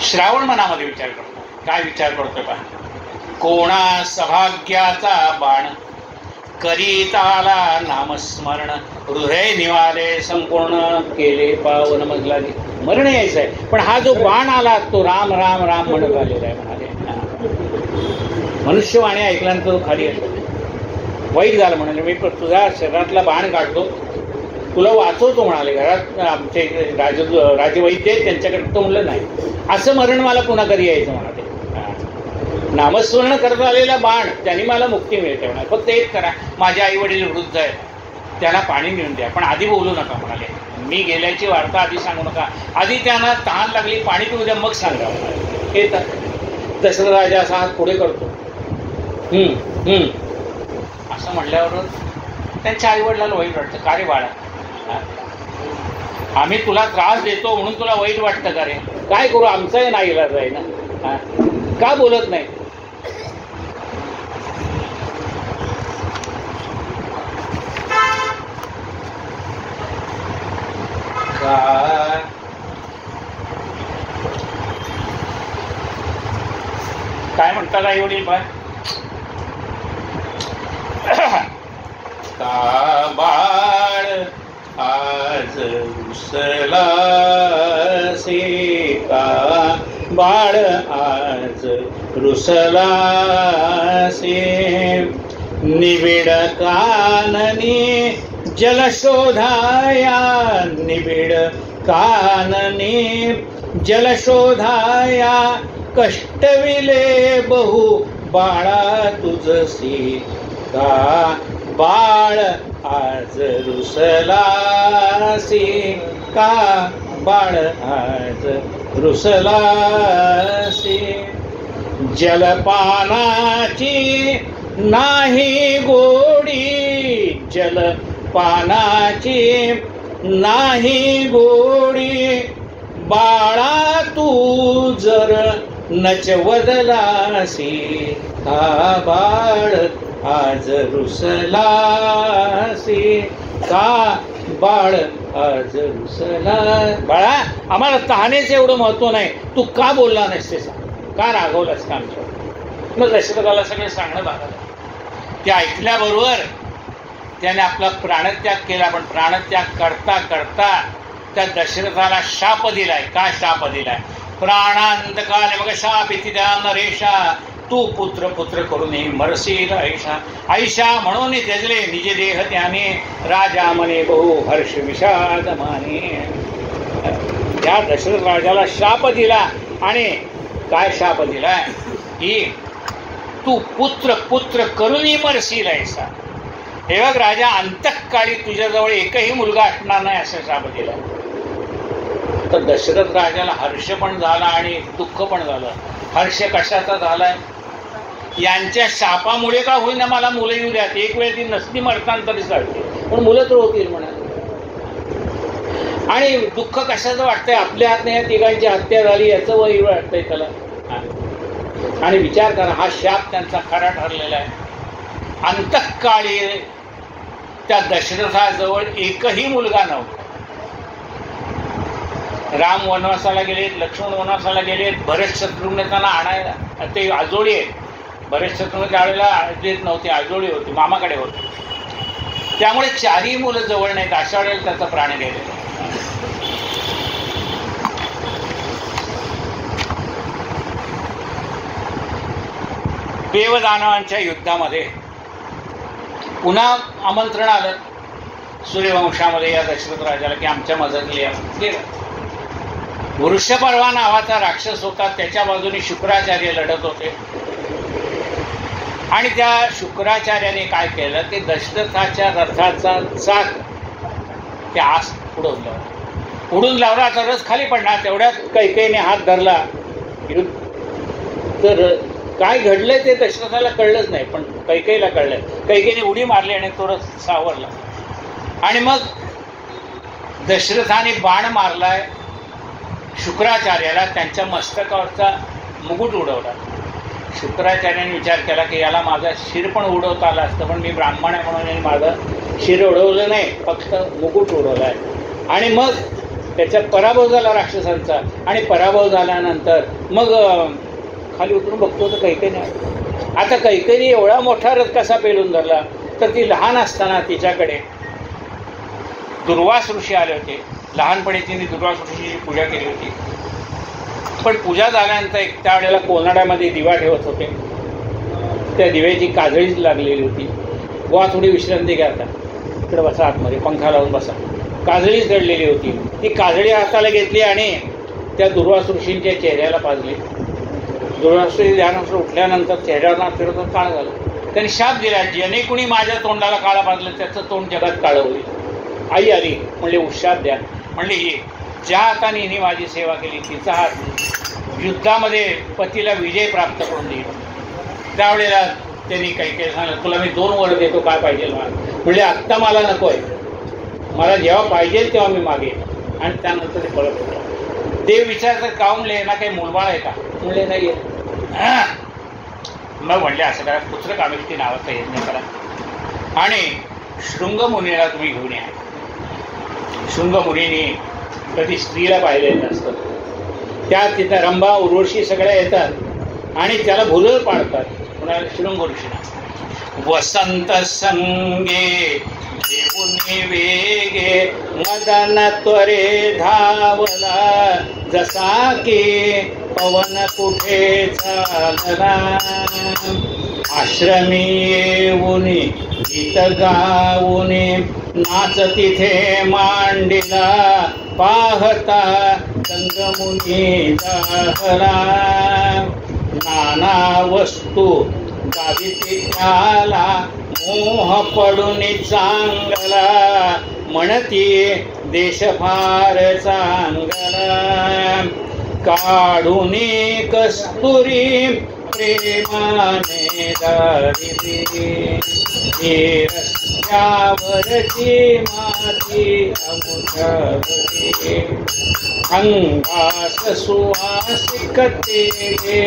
[SPEAKER 1] श्रावण मनामध्ये विचार करतो. काय विचार करतोय पहा. कोणा सभाग्याचा बाण करीत आला नामस्मरण, हृदय निवाले संपूर्ण केले पावन मग लागले. मरण यायचं आहे पण हा जो बाण आला तो राम राम राम म्हणत आलेला आहे. म्हणाले मनुष्यवाणी ऐकल्यानंतर तो खाली असतो. वाईट झालं म्हणाले, मी तुझ्या शरीरातला बाण काढतो, तुला वाचवतो म्हणाले. घरात आमचे राजवैद्य आहेत त्यांच्याकडे तो म्हणलं नाही, असं मरण मला पुन्हा कधी यायचं म्हणाले. नामस्मरण करत आलेला बाण त्यांनी मला मुक्ती मिळते म्हणाले. फक्त एक करा, माझे आई वडील वृद्ध आहेत, त्याला पाणी मिळून द्या, पण आधी बोलू नका म्हणाले. मी गेल्याची वार्ता आधी सांगू नका, आधी त्यांना तहान लागली, पाणी पिऊ द्या, मग सांगा म्हणाले. हे तर दशरथ राजा असा हात पुढे करतो. असं म्हटल्यावर त्यांच्या आई वडिलांना वाईट वाटतं. का रे बाळा, आम्ही तुला त्रास देतो म्हणून तुला वाईट वाटतं का रे? काय करू, आमचाही नाही इलाज आहे ना. का बोलत नाही? काय म्हणतात आई वडील? पाय का बाळ आज रुसला से, का बाळ आज रुसला से, निबिड काननी जलशोधाया, निबिड काननी जलशोधाया, कष्टविले बहु बाळा तुझसी, का बाळ आज रुसलासी, का बाळ आज रुसलासी. जलपानाची नाही गोडी, जलपानाची नाही गोडी, बाळा तू जर नचवदलासी, का बाळ आज रुसलासी, का बाळ आज रुसला. बाळा, आम्हाला तहानेच एवढं महत्व नाही, तू का बोलला नाहीस ते सांग, का रागवलास का आमच्यावर. मग दशरथाला सगळं सांगणं भागलं. ते ऐकल्याबरोबर त्याने आपला प्राणत्याग केला. पण प्राणत्याग करता करता त्या दशरथाला शाप दिलाय. का शाप दिलाय? प्राणांतकाले मग शाप इति द्या नरेशा, तू पुत्र पुत्र करूनही मरशील ऐशा. ऐशा म्हणून त्यजले निजे देह त्याने, राजा मने बहु हर्ष विषाद माने. त्या दशरथ राजाला शाप दिला. आणि काय शाप दिलाय? की तू पुत्र पुत्र करूनही मरशील ऐसा. हे बघ राजा, अंतकाळी तुझ्याजवळ एकही मुलगा असणार नाही असा शाप दिला. तर दशरथ राजाला हर्ष पण झाला आणि दुःख पण झालं. हर्ष कशाचा झालाय? यांच्या शापामुळे का होईना मला मुलं येऊ द्यात. एक वेळ ती नसती मरताना तरी चालते, पण मुलं तर होतील म्हणा. आणि दुःख कशाचं वाटतंय? आपल्या हातने या तिघांची हत्या झाली याचं वय वाटतंय त्याला. आणि विचार करा, हा शाप त्यांचा खरा ठरलेला आहे. अंतकाळी त्या दशरथाजवळ एकही मुलगा नव्हता. राम वनवासाला गेलेत, लक्ष्मण वनवासाला गेलेत, भरत शत्रुघ्न त्यांना आणायला, ते आजोळी आहेत. भरत शत्रुघ्न त्यावेळेला देत नव्हते, आजोळी होती, मामाकडे होते. त्यामुळे चारही मुलं जवळ नाहीत. अशा वेळेला त्याचा प्राण गेलेला. देवदानवांच्या युद्धामध्ये पुन्हा आमंत्रण आलं सूर्यवंशामध्ये या दशरथ राजाला की आमच्या मदतीला या. गेलं. वृषपर्वा नावाचा राक्षस होता, त्याच्या बाजूने शुक्राचार्य लढत होते. आणि त्या शुक्राचार्याने काय केलं, ते दशरथाच्या रथाचा चाक त्या आस उडून लावला. तर रथ खाली पडणार. तेवढ्यात कैकेयीने हात धरला. तर काय घडलंय ते दशरथाला कळलंच नाही, पण कैकेयीला कळलंय. कैकेयीने उडी मारली आणि तो रथ सावरला. आणि मग दशरथाने बाण मारलाय शुक्राचार्याला, त्यांच्या मस्तकावरचा मुकुट उडवला. शुक्राचार्याने विचार केला की याला माझा शिर पण उडवता आला असतं, पण मी ब्राह्मण आहे म्हणून माझं शिर उडवलं नाही, फक्त मुकुट उडवला आहे. आणि मग त्याचा पराभव झाला राक्षसांचा. आणि पराभव झाल्यानंतर मग खाली उतरून बघतो तर कैकेयी. आता कैकेयीने एवढा मोठा रथ कसा पेलून धरला? तर ती लहान असताना तिच्याकडे दुर्वास ऋषी आले होते. लहानपणी तिने दुर्वास ऋषीची पूजा केली होती. पण पूजा झाल्यानंतर एक त्यावेळेला कोनाड्यामध्ये दिवा ठेवत होते. त्या दिव्याची काजळीच लागलेली होती. बुवा थोडी विश्रांती घ्या, आता इकडे बसा, आतमध्ये पंखा लावून बसा. काजळी जडलेली होती. ती काजळी हाताला घेतली आणि त्या दुर्वास ऋषींच्या चेहऱ्याला पाजली. दुर्वास ऋषी ध्यानापासून उठल्यानंतर चेहऱ्यावर फिरत काळ झालं. त्यांनी शाप दिला, ज्याने कुणी माझ्या तोंडाला काळा पाजलं त्याचं तोंड जगात काळं होईल. आई आली, म्हणले उशाप द्या. म्हणले ही ज्या हाताने हिने माझी सेवा केली तिचा हात युद्धामध्ये पतीला विजय प्राप्त करून देईल. त्यावेळेला त्यांनी काही सांगितलं, तुला मी 2 वर देतो, काय पाहिजे मला? म्हणजे आत्ता मला नको आहे, मला जेव्हा पाहिजे तेव्हा मी मागेन. आणि त्यानंतर ते परत होतं. देव विचारतात का म्हणले ना काही मुलबाळ आहे का? म्हणले नाही आहे. मग म्हणले असं करा, पुत्र कामिष्ठी नावाचा यज्ञ करा आणि शृंगमुनीला तुम्ही घेऊन या. शृंगमुनीने कधी स्त्रीला पाहिलेलं नसतं. त्या तिथं रंभा उर्वशी सगळ्या येतात आणि त्याला भुरळ पाडतात. कुणाला? शृंग ऋषीला. वसंत संगे देऊनी वेगे मदन त्वरे धावला, जसा की पवन कुठे चालला. आश्रमी येऊनी गीत गाऊनी नाच तिथे मांडिला, पाहता गंगमुनी दाहला. नाना वस्तू गाविती त्याला, मोह पडून चांगला, म्हणती देश फार चांगला. काढूनी कस्तुरी प्रेमाने दारिली, रस्त्यावरची माती अमुठावरी, अंगास सुवासिक तेजे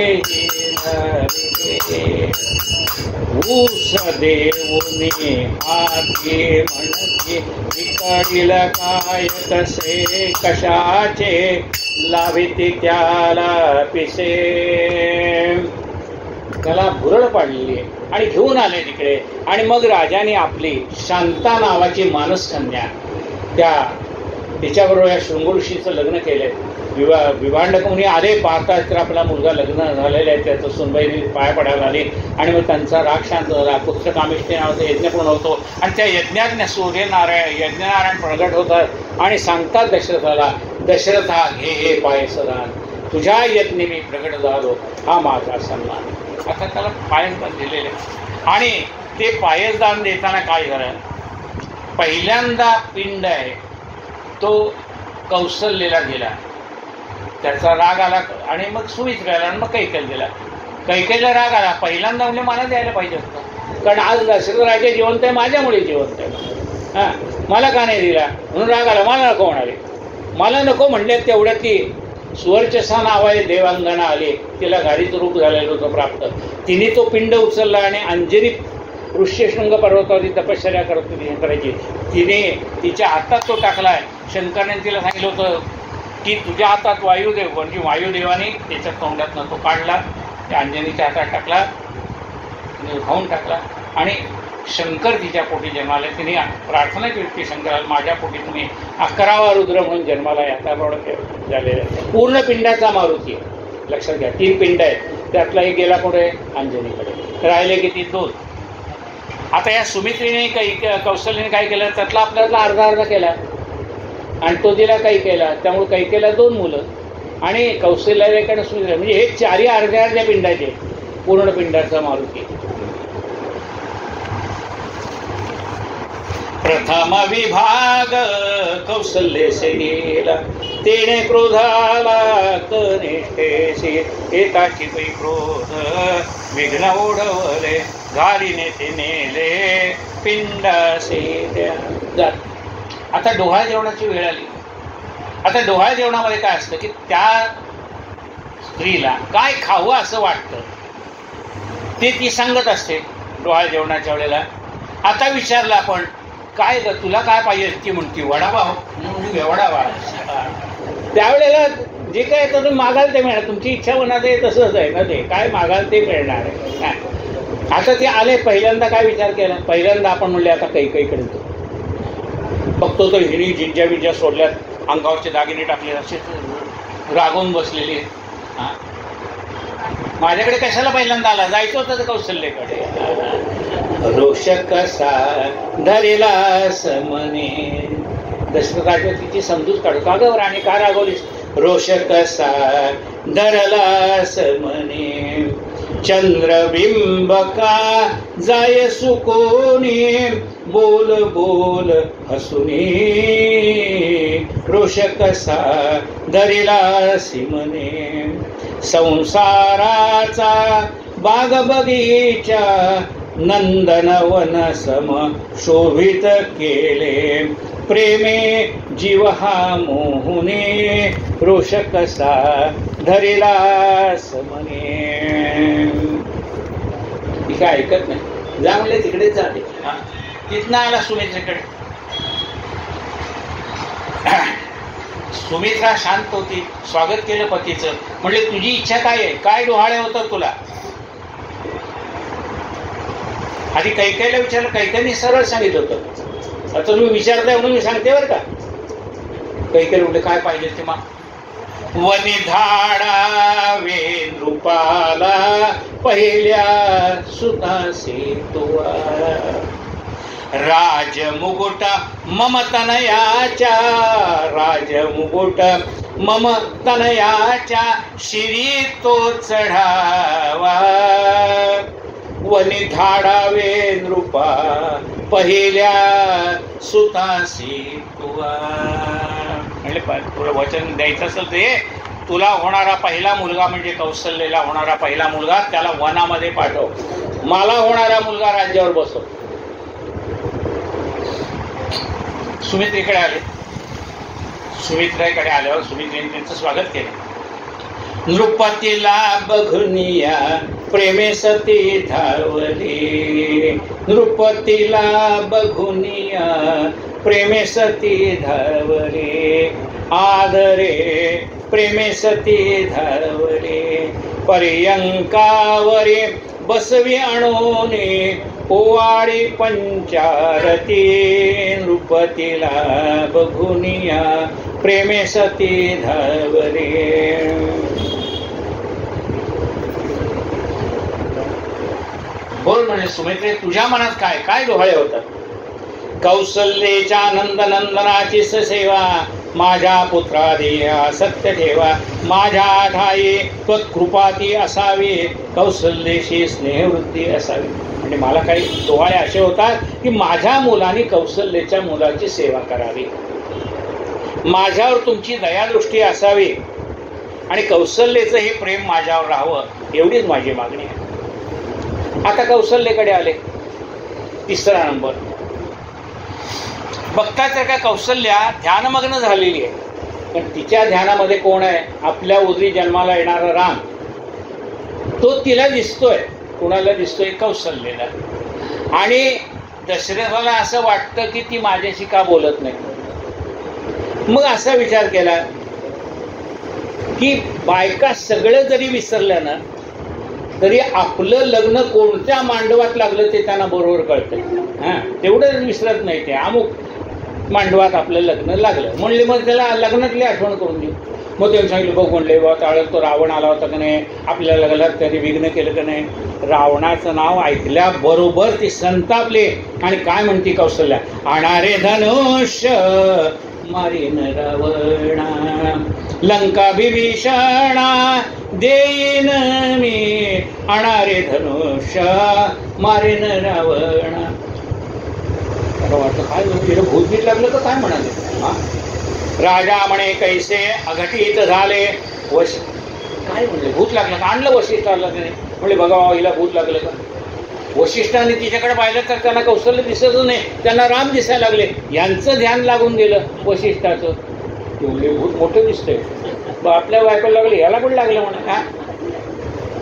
[SPEAKER 1] दारिली, ऊस देऊनी हाती म्हणती, इकडील काय कसे कशाचे लाभिती त्याला पिसे. त्याला भुरळ पाडलेली आहे आणि घेऊन आले तिकडे. आणि मग राजाने आपली शांता नावाची मानसकन्या तिच्याबरोबर या शृंगऋषीचं लग्न केलंय. विभांडक मुनी आले, पाहतात तर आपला मुलगा लग्न झालेला आहे, त्याचं सुनबाईने पाया पडायला आले. आणि मग त्यांचा राग शांत झाला. पुत्रकामेष्टी नावाचा यज्ञ पूर्ण होतो आणि त्या यज्ञात यज्ञनारायण प्रगट होतात आणि सांगतात दशरथाला, दशरथा हे पायसदान, तुझ्या यज्ञे मी प्रगट झालो, हा माझा सन्मान. आता त्याला पायसदान दिलेले. आणि ते पायसदान देताना काय झालं, पहिल्यांदा पिंड आहे तो कौशल्यला दिला, त्याचा राग आला. आणि मग सुमित्रेला आणि मग कैकेयला दिला. कैकेयला राग आला, पहिल्यांदा म्हणजे मला द्यायला पाहिजे होतं, कारण आज दशरथ राजा जिवंत आहे, माझ्यामुळे जिवंत आहे, हां मला का नाही दिला म्हणून राग आला. मला नको म्हणाले, मला नको म्हणले. तेवढ्यात ती सुवर्चसा नावाने देवांगना आली, तिला गाडीचं रूप झालेलं होतं प्राप्त. तिने तो पिंड उचलला आणि अंजनी ऋष्यशृंग पर्वतावरती तपश्चर्या करायची. तिने तिच्या हातात तो टाकलाय. शंकरने तिला सांगितलं होतं की तुझ्या हातात वायुदेव, म्हणजे वायुदेवाने त्याच्या तोंडातनं तो काढला, त्या अंजनीच्या हातात टाकला, तिने खाऊन टाकला. आणि शंकर तिच्या पोटी जन्माला. तिने प्रार्थना केली की शंकराला माझ्या पोटी तुम्ही 11वा रुद्र म्हणून जन्माला याच्याप्रमाणे झालेला आहे. पूर्ण पिंडाचा मारुती आहे, लक्षात घ्या. 3 पिंड आहेत, त्यातला एक गेला कुठे, अंजनीकडे. राहिले किती, 2. आता या सुमित्रीने कौशल्याने काय केलं, त्यातला आपल्याला अर्धा केला आणि तो दिला कैकेयला. त्यामुळे कैकेयला 2 मुलं आणि कौशल्याला एक आणि सुमित्रा, म्हणजे हे 4 अर्ध्या पिंडाचे पूर्ण पिंडाचा मारुती. प्रथम विभाग कौशल्यसे गेला, तेने क्रोधाला कनिष्ठेशी, एताची पै क्रोध विघ्न ओढवले, घालीने ते नेले पिंडासे द्या. आता डोहाळ जेवणाची वेळ आली. आता डोहाळ जेवणामध्ये काय असतं की त्या स्त्रीला काय खावं असं वाटतं ते ती सांगत असते डोहाळ जेवणाच्या वेळेला. आता विचारलं आपण काय तुला काय पाहिजे, ती म्हणती वडापाव. म्हणजे वडापाव. त्यावेळेला जे काय तर तुम्ही मागाल ते मिळणार, तुमची इच्छा होणार ते तसंच आहे ना, ते काय मागाल ते मिळणार आहे. आता ते आले, पहिल्यांदा काय विचार केला, पहिल्यांदा आपण म्हणले आता कैकेयीकडे तो बघतो तर हिरी जिंज्या बिंज्या सोडल्यात, अंगावरचे दागिने टाकले, असे रागवून बसलेली. हां माझ्याकडे कशाला पहिल्यांदा आला, जायचं होतं कौशल्यकडे. रोष कसा धरेला समने, दशरथाच्या तिची समजूत काढू का गं राणी, का रागवलीस. रोष कसा धरला समने, चंद्रबिंब का जाय सुकोनी, बोल बोल हसुनी, रोष कसा धरिला सिमने. संसाराचा बाग बगीचा, नंदनवन सम शोभित केले, प्रेमे जीव हा मोहुने, रोष कसा धरिला समने. ती काय ऐकत नाही, जा म्हणले तिकडेच जाते. तिथनं आला सुमित्रेकडे. सुमित्रा शांत होती, स्वागत केलं पतीचं. म्हणले तुझी इच्छा काय आहे, काय डोहाळे होतं तुला. आधी कैकेयीला विचारलं, कैकेयीने सरळ सांगितलं होतं. आता तुम्ही विचारताय म्हणून मी सांगते बरं का. कैकेयी म्हटले काय पाहिजे ते मा. वनी धाडावे नृपाला, पहिल्या सुतासे तुवा, राजमुकुट मम तनयाच्या, राजमुकुट मम तनयाच्या, शिरी तो चढावा, वनी धाडावे नृपा, पहिल्या सुतासी तुवा. म्हणजे तुला वचन द्यायचं असेल ते तुला होणारा पहिला मुलगा म्हणजे कौशल्येला होणारा पहिला मुलगा त्याला वनामध्ये पाठव, मला होणारा मुलगा राज्यावर बसव. सुमित्रेकडे आले. सुमित्रेकडे आल्यावर सुमित्रेने त्यांचं स्वागत केलं. नृपतीला बघुनिया प्रेमे सती धावली, नृपतीला बघुनिया प्रेमे सती धावली, आदरे प्रेमे सती धावली, पर्यंकावरी बसवी आणोने ओवाळी पंचारती, नृपतीला बघुनिया प्रेमे सती धावली. बोल म्हणे सुमित्रे, तुझ्या मनात काय काय डोहाळे होतात? कौसल्येच्या नंदनंदनाची सेवा, माझ्या पुत्रादी सत्य ठेवा, माझ्या ठाई त्वत्कृपाती असावी, कौसल्येशी स्नेहवृत्ती असावी. म्हणजे मला काही डोहाळे असे होतात की माझ्या मुलाने कौसल्येच्या मुलाची सेवा करावी, माझ्यावर तुमची दयादृष्टी असावी आणि कौसल्येचं हे प्रेम माझ्यावर राहावं, एवढीच माझी मागणी आहे. आता कौशल्येकडे आले. तिसरा नंबर बघता तर काय कौशल्या ध्यानमग्न झालेली आहे, पण तिच्या ध्यानामध्ये कोण आहे? आपल्या उदरी जन्माला येणारा राम. तो तिला दिसतोय. कोणाला दिसतोय? कौशल्येला. आणि दशरथाला असं वाटतं की ती माझ्याशी का बोलत नाही. मग असा विचार केला की बायका सगळं जरी विसरलं ना तरी आपलं लग्न कोणत्या मांडवात लागलं ते त्यांना बरोबर कळतं. हां, तेवढं विसरत नाही ते. अमुक मांडवात आपलं लग्न लागलं म्हणले, मग त्याला लग्नातली आठवण करून देऊ. मग त्यांनी सांगितलं, बघ म्हणले बा त्यावेळेला तो रावण आला होता का नाही, आपल्या लग्नात त्याने विघ्न केलं का नाही. रावणाचं नाव ऐकल्याबरोबर ती संतापले आणि काय म्हणते कौशल्या, आणारे धनुष्य मारीन रावणा, लंका विभीषणा देईन मी, आणारे धनुष्य मारीन रावणा. वाटतं काय तिला भूतभीत लागलं तर काय म्हणाले. हा, राजा म्हणे कैसे अघटित झाले. काय म्हणले, भूत लागलं का? आणलं वशिष्ठाला त्याने. म्हणले बघा हिला भूत लागलं का. वशिष्ठाने तिच्याकडे पाहिलं तर त्यांना कौशल्य दिसतच नाही, त्यांना राम दिसायला लागले. यांचं ध्यान लागून गेलं वशिष्ठाचं. तेवढे भूत मोठं दिसतंय. आपल्या बायकोला लागले, याला पण लागलं म्हणा. हा,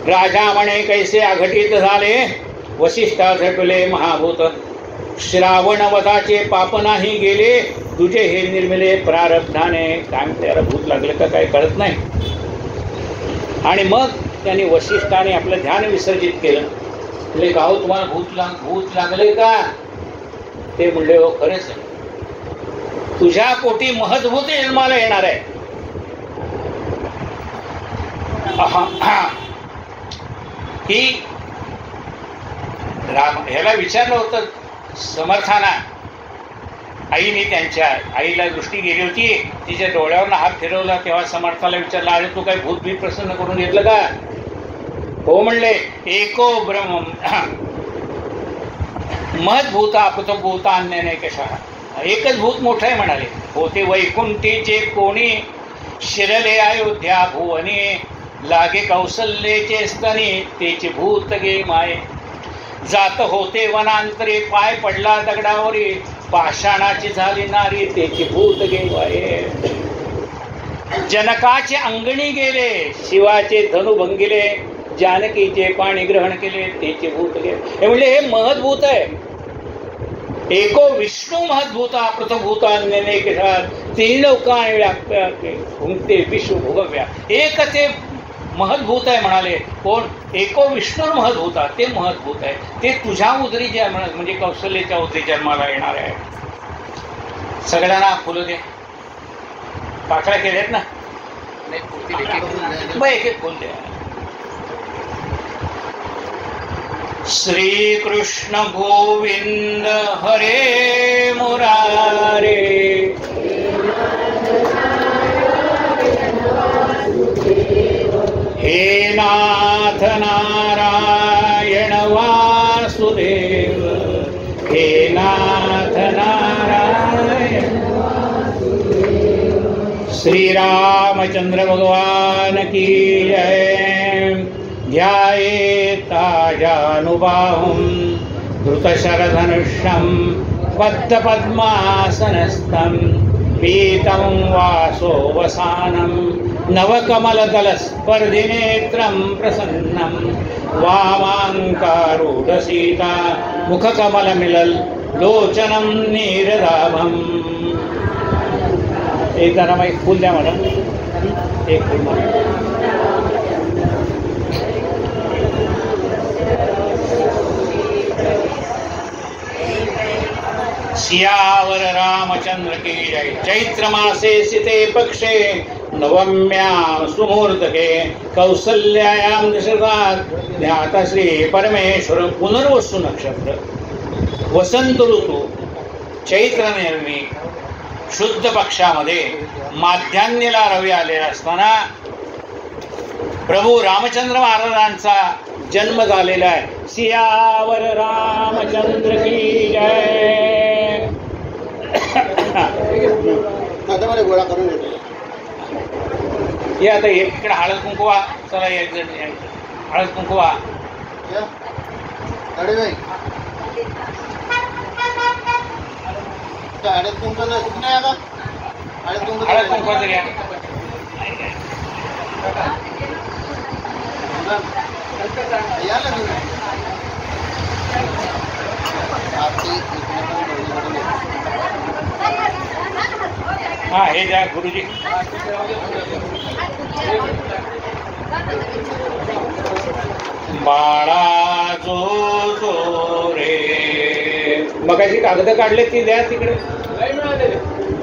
[SPEAKER 1] राजा म्हणे कैसे अघटित झाले, वशिष्ठा झटले महाभूत, श्रावणवधाचे पाप नाही गेले, तुझे हे निर्मिले प्रारब्धाने. काय म्हणते, याला भूत लागले का काय कळत नाही. आणि मग त्यांनी वशिष्ठाने आपलं ध्यान विसर्जित केलं. म्हणले का हो तुम्हाला भूत लागले का. ते म्हणले हो खरेच आहे, तुझ्या पोटी महद्भूत जन्माला येणार आहे. ही ह्याला विचारलं होतं समर्थाना. आईने त्यांच्या आईला दृष्टी गेली होती, तिच्या डोळ्यावरनं हात फिरवला तेव्हा समर्थाला विचारला, अरे तू काही भूतभीत प्रसन्न करून घेतलं का. हो म्हणले, एको ब्रह्म महद्भूत अपतभूत अन्य नाही कशा. एकच भूत मोठं आहे म्हणाले. होते वैकुंठीचे कोणी, शिरले अयोध्या भुवनी, लागे कौशल्येचे स्तनी, तेचे भूत गे माये. जात होते वनांतरे, पाय पडला दगडावरी, पाषाणाची झाली नारी, तेचे भूत गे माये. जनकाचे अंगणी गेले, शिवाचे धनु भंगिले, जानकीचे पाणी ग्रहण केले, तेचे भूत गे. हे म्हणले हे महद्भूत आहे. एको विष्णू महद्भूता पृथभूता अन्य तीन लोकांनी व्याप्य भुंकते विश्व भोगव्या. एक ते महद्भूत आहे म्हणाले. कोण? एको विष्णू महद्भूता, ते महद्भूत आहे. ते तुझ्या उदरी जन्म म्हणजे कौशल्याच्या उदरी जन्माला येणार आहे. सगळ्यांना फुलं दे. पाकळ्या केल्यात ना, एक एक फुल द्या. श्री कृष्ण गोविंद हरे मुरारे, हे नाथ नारायण वासुदेव, हे नाथ नारायण. श्रीराम रामचंद्र भगवान की जय। ध्यायेत्ताजानुबाहुं धृतशरधनुष्यं बद्धपद्मासनस्थं पीतं वासोवसानं नवकमलदलस्पर्धिनेत्रं प्रसन्नं वामाङ्कारूढसीता मुखकमलमिलल् लोचनं नीरदाभम्। एक जरा एक फूल द्या मला, एक फूल मला। सियावर रामचंद्र की जय। चैत्र मासे सिते पक्षे नवम्यां सुमुहूर्तके कौसल्यायां दशरथात् ज्ञाता श्री परमेश्वर। पुनर्वसु नक्षत्र, वसंत ऋतू, चैत्र निर्मी, शुद्ध पक्षामध्ये माध्यान्नीला रवी आलेला असताना प्रभू रामचंद्र महाराजांचा जन्म झालेला आहे। सियावर रामचंद्र की जय।
[SPEAKER 3] गोळा करून
[SPEAKER 1] ये आता इकडे हळद कुंकवा, चला एक जण हळद कुंकवा।
[SPEAKER 3] हळद कुंकू नाही आता, हळद कुंकू
[SPEAKER 1] तरी
[SPEAKER 3] या ना तुम्ही।
[SPEAKER 1] हा हे द्या गुरुजी। बाळा जो जो रे, मगाशी कागद काढले ती द्या तिकडे,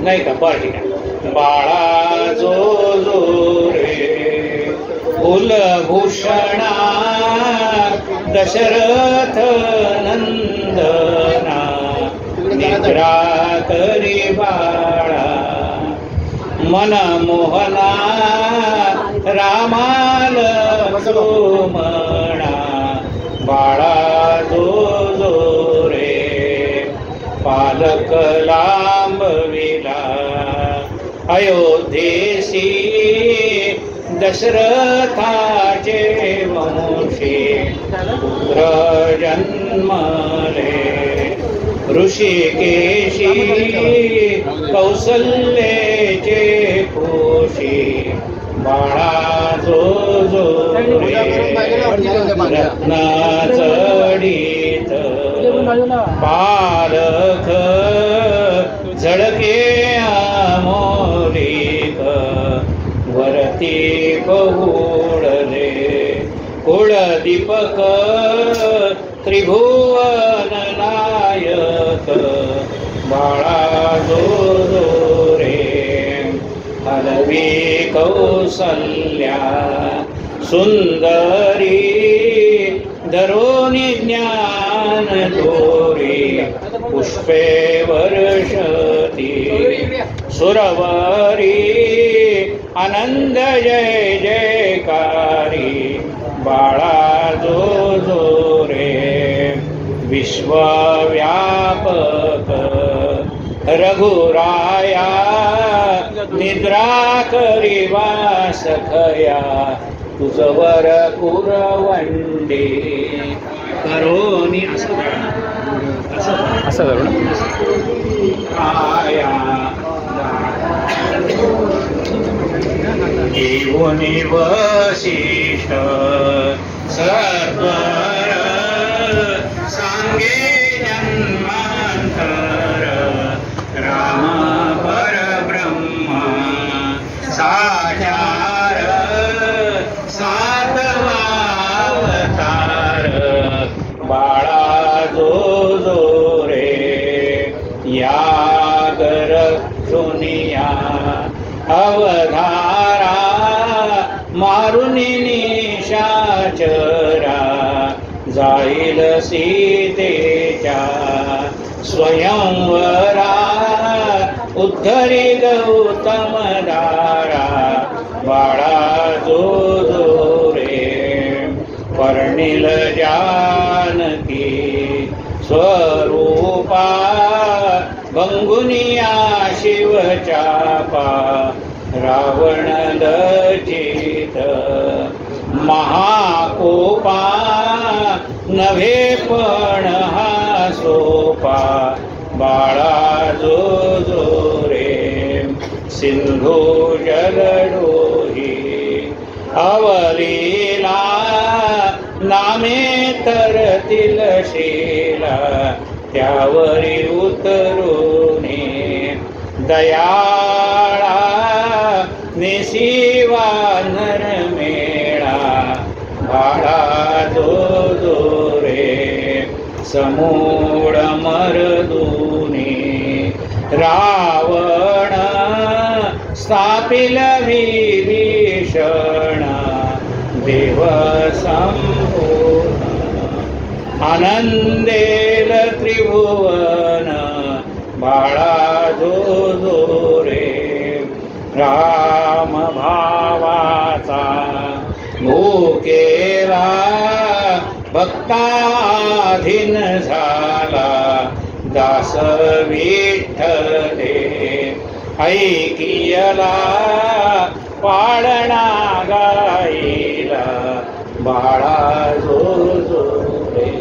[SPEAKER 1] नाही का? बरं ठीक आहे। बाळा जो जो रे कुलभूषणा दशरथ नंदना निद्रा करी बाळा मनमोहना रामाल सोमणा। बाळा जो जो रे पालक लांबविला अयोध्येसी दशरथाचे वंशी पुत्र जन्मले ऋषिकेशी कौसल्येचे पोषी। बाळा जो जो रे रत्न जडित पालक झळके अमोलिक वरती बहुडले कुळदीपक त्रिभुवन नायक। बाळा जो जो रे हलवी कौसल्या सुंदरी धरोनी ज्ञान दोरी पुष्पे वर्षती सुरवरी आनंद जय जयकारी। बाळा जो जो रे विश्वव्यापक रघुराया निद्रा करी वास खया तुझवर कुरवंडी करोनी। असं धरून आया येऊनी वशिष्ठ सर्वर सांगे जन्मांतर राम परब्रह्म साचार सातवावतार। बाळा जो जो रे यागर सुनिया अवधारा मारुनी निशाचरा जाईल सीतेच्या स्वयंवरा उद्धरी गौतम दारा। बाळा जो जो रे वर्णिल जानकी स्वरूपा भंगुनिया शिवचापा रावण लज्जित महाकोपा नव्हे पण हा सोपा बाळा जो जो रे सिंधू जलडोही अवलीला नामे तरतील शीला त्यावरी उतरूने दयाळा निशिवा नरमेळा बाळा जो जो रे समूळ मरदुनी रावण स्थापिल विभीषण देव संपूर्ण आनंदेल त्रिभुवन बाळा जो जो रे राम भावाचा भूकेला भक्ताधीन झाला दास विठ्ठले ऐकियला पाळणा गाईला बाळा जो जो रे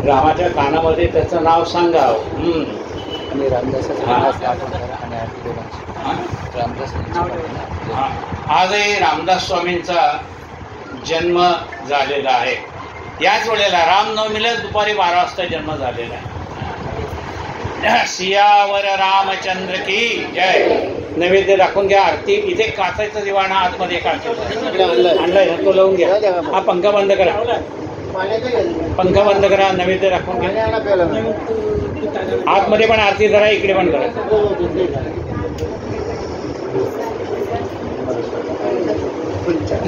[SPEAKER 1] रामाच्या कानामध्ये त्याचं नाव सांगावं.
[SPEAKER 2] आणि रामदासाचा
[SPEAKER 1] हा.
[SPEAKER 2] स्थापन करा आणि आरती करा. रामदास
[SPEAKER 1] आजही रामदास स्वामींचा जन्म झालेला आहे. याच वेळेला रामनवमीला दुपारी 12 वाजता जन्म झालेला आहे. सियावर रामचंद्र की जय. नैवेद्य दाखवून घ्या. आरती इथे काचायचा दिवाणा आतमध्ये आणलाय ना, तो लावून घ्या. हा पंखा बंद करा, पंखा बंद करा. नैवेद्य दाखवून घ्या. आतमध्ये पण आरती करा, इकडे पण करा.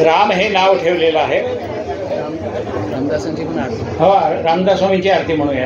[SPEAKER 1] राम हे नाव ठेवलेलं आहे.
[SPEAKER 2] रामदासांची पण आरती.
[SPEAKER 1] हो, रामदास स्वामींची आरती म्हणूया.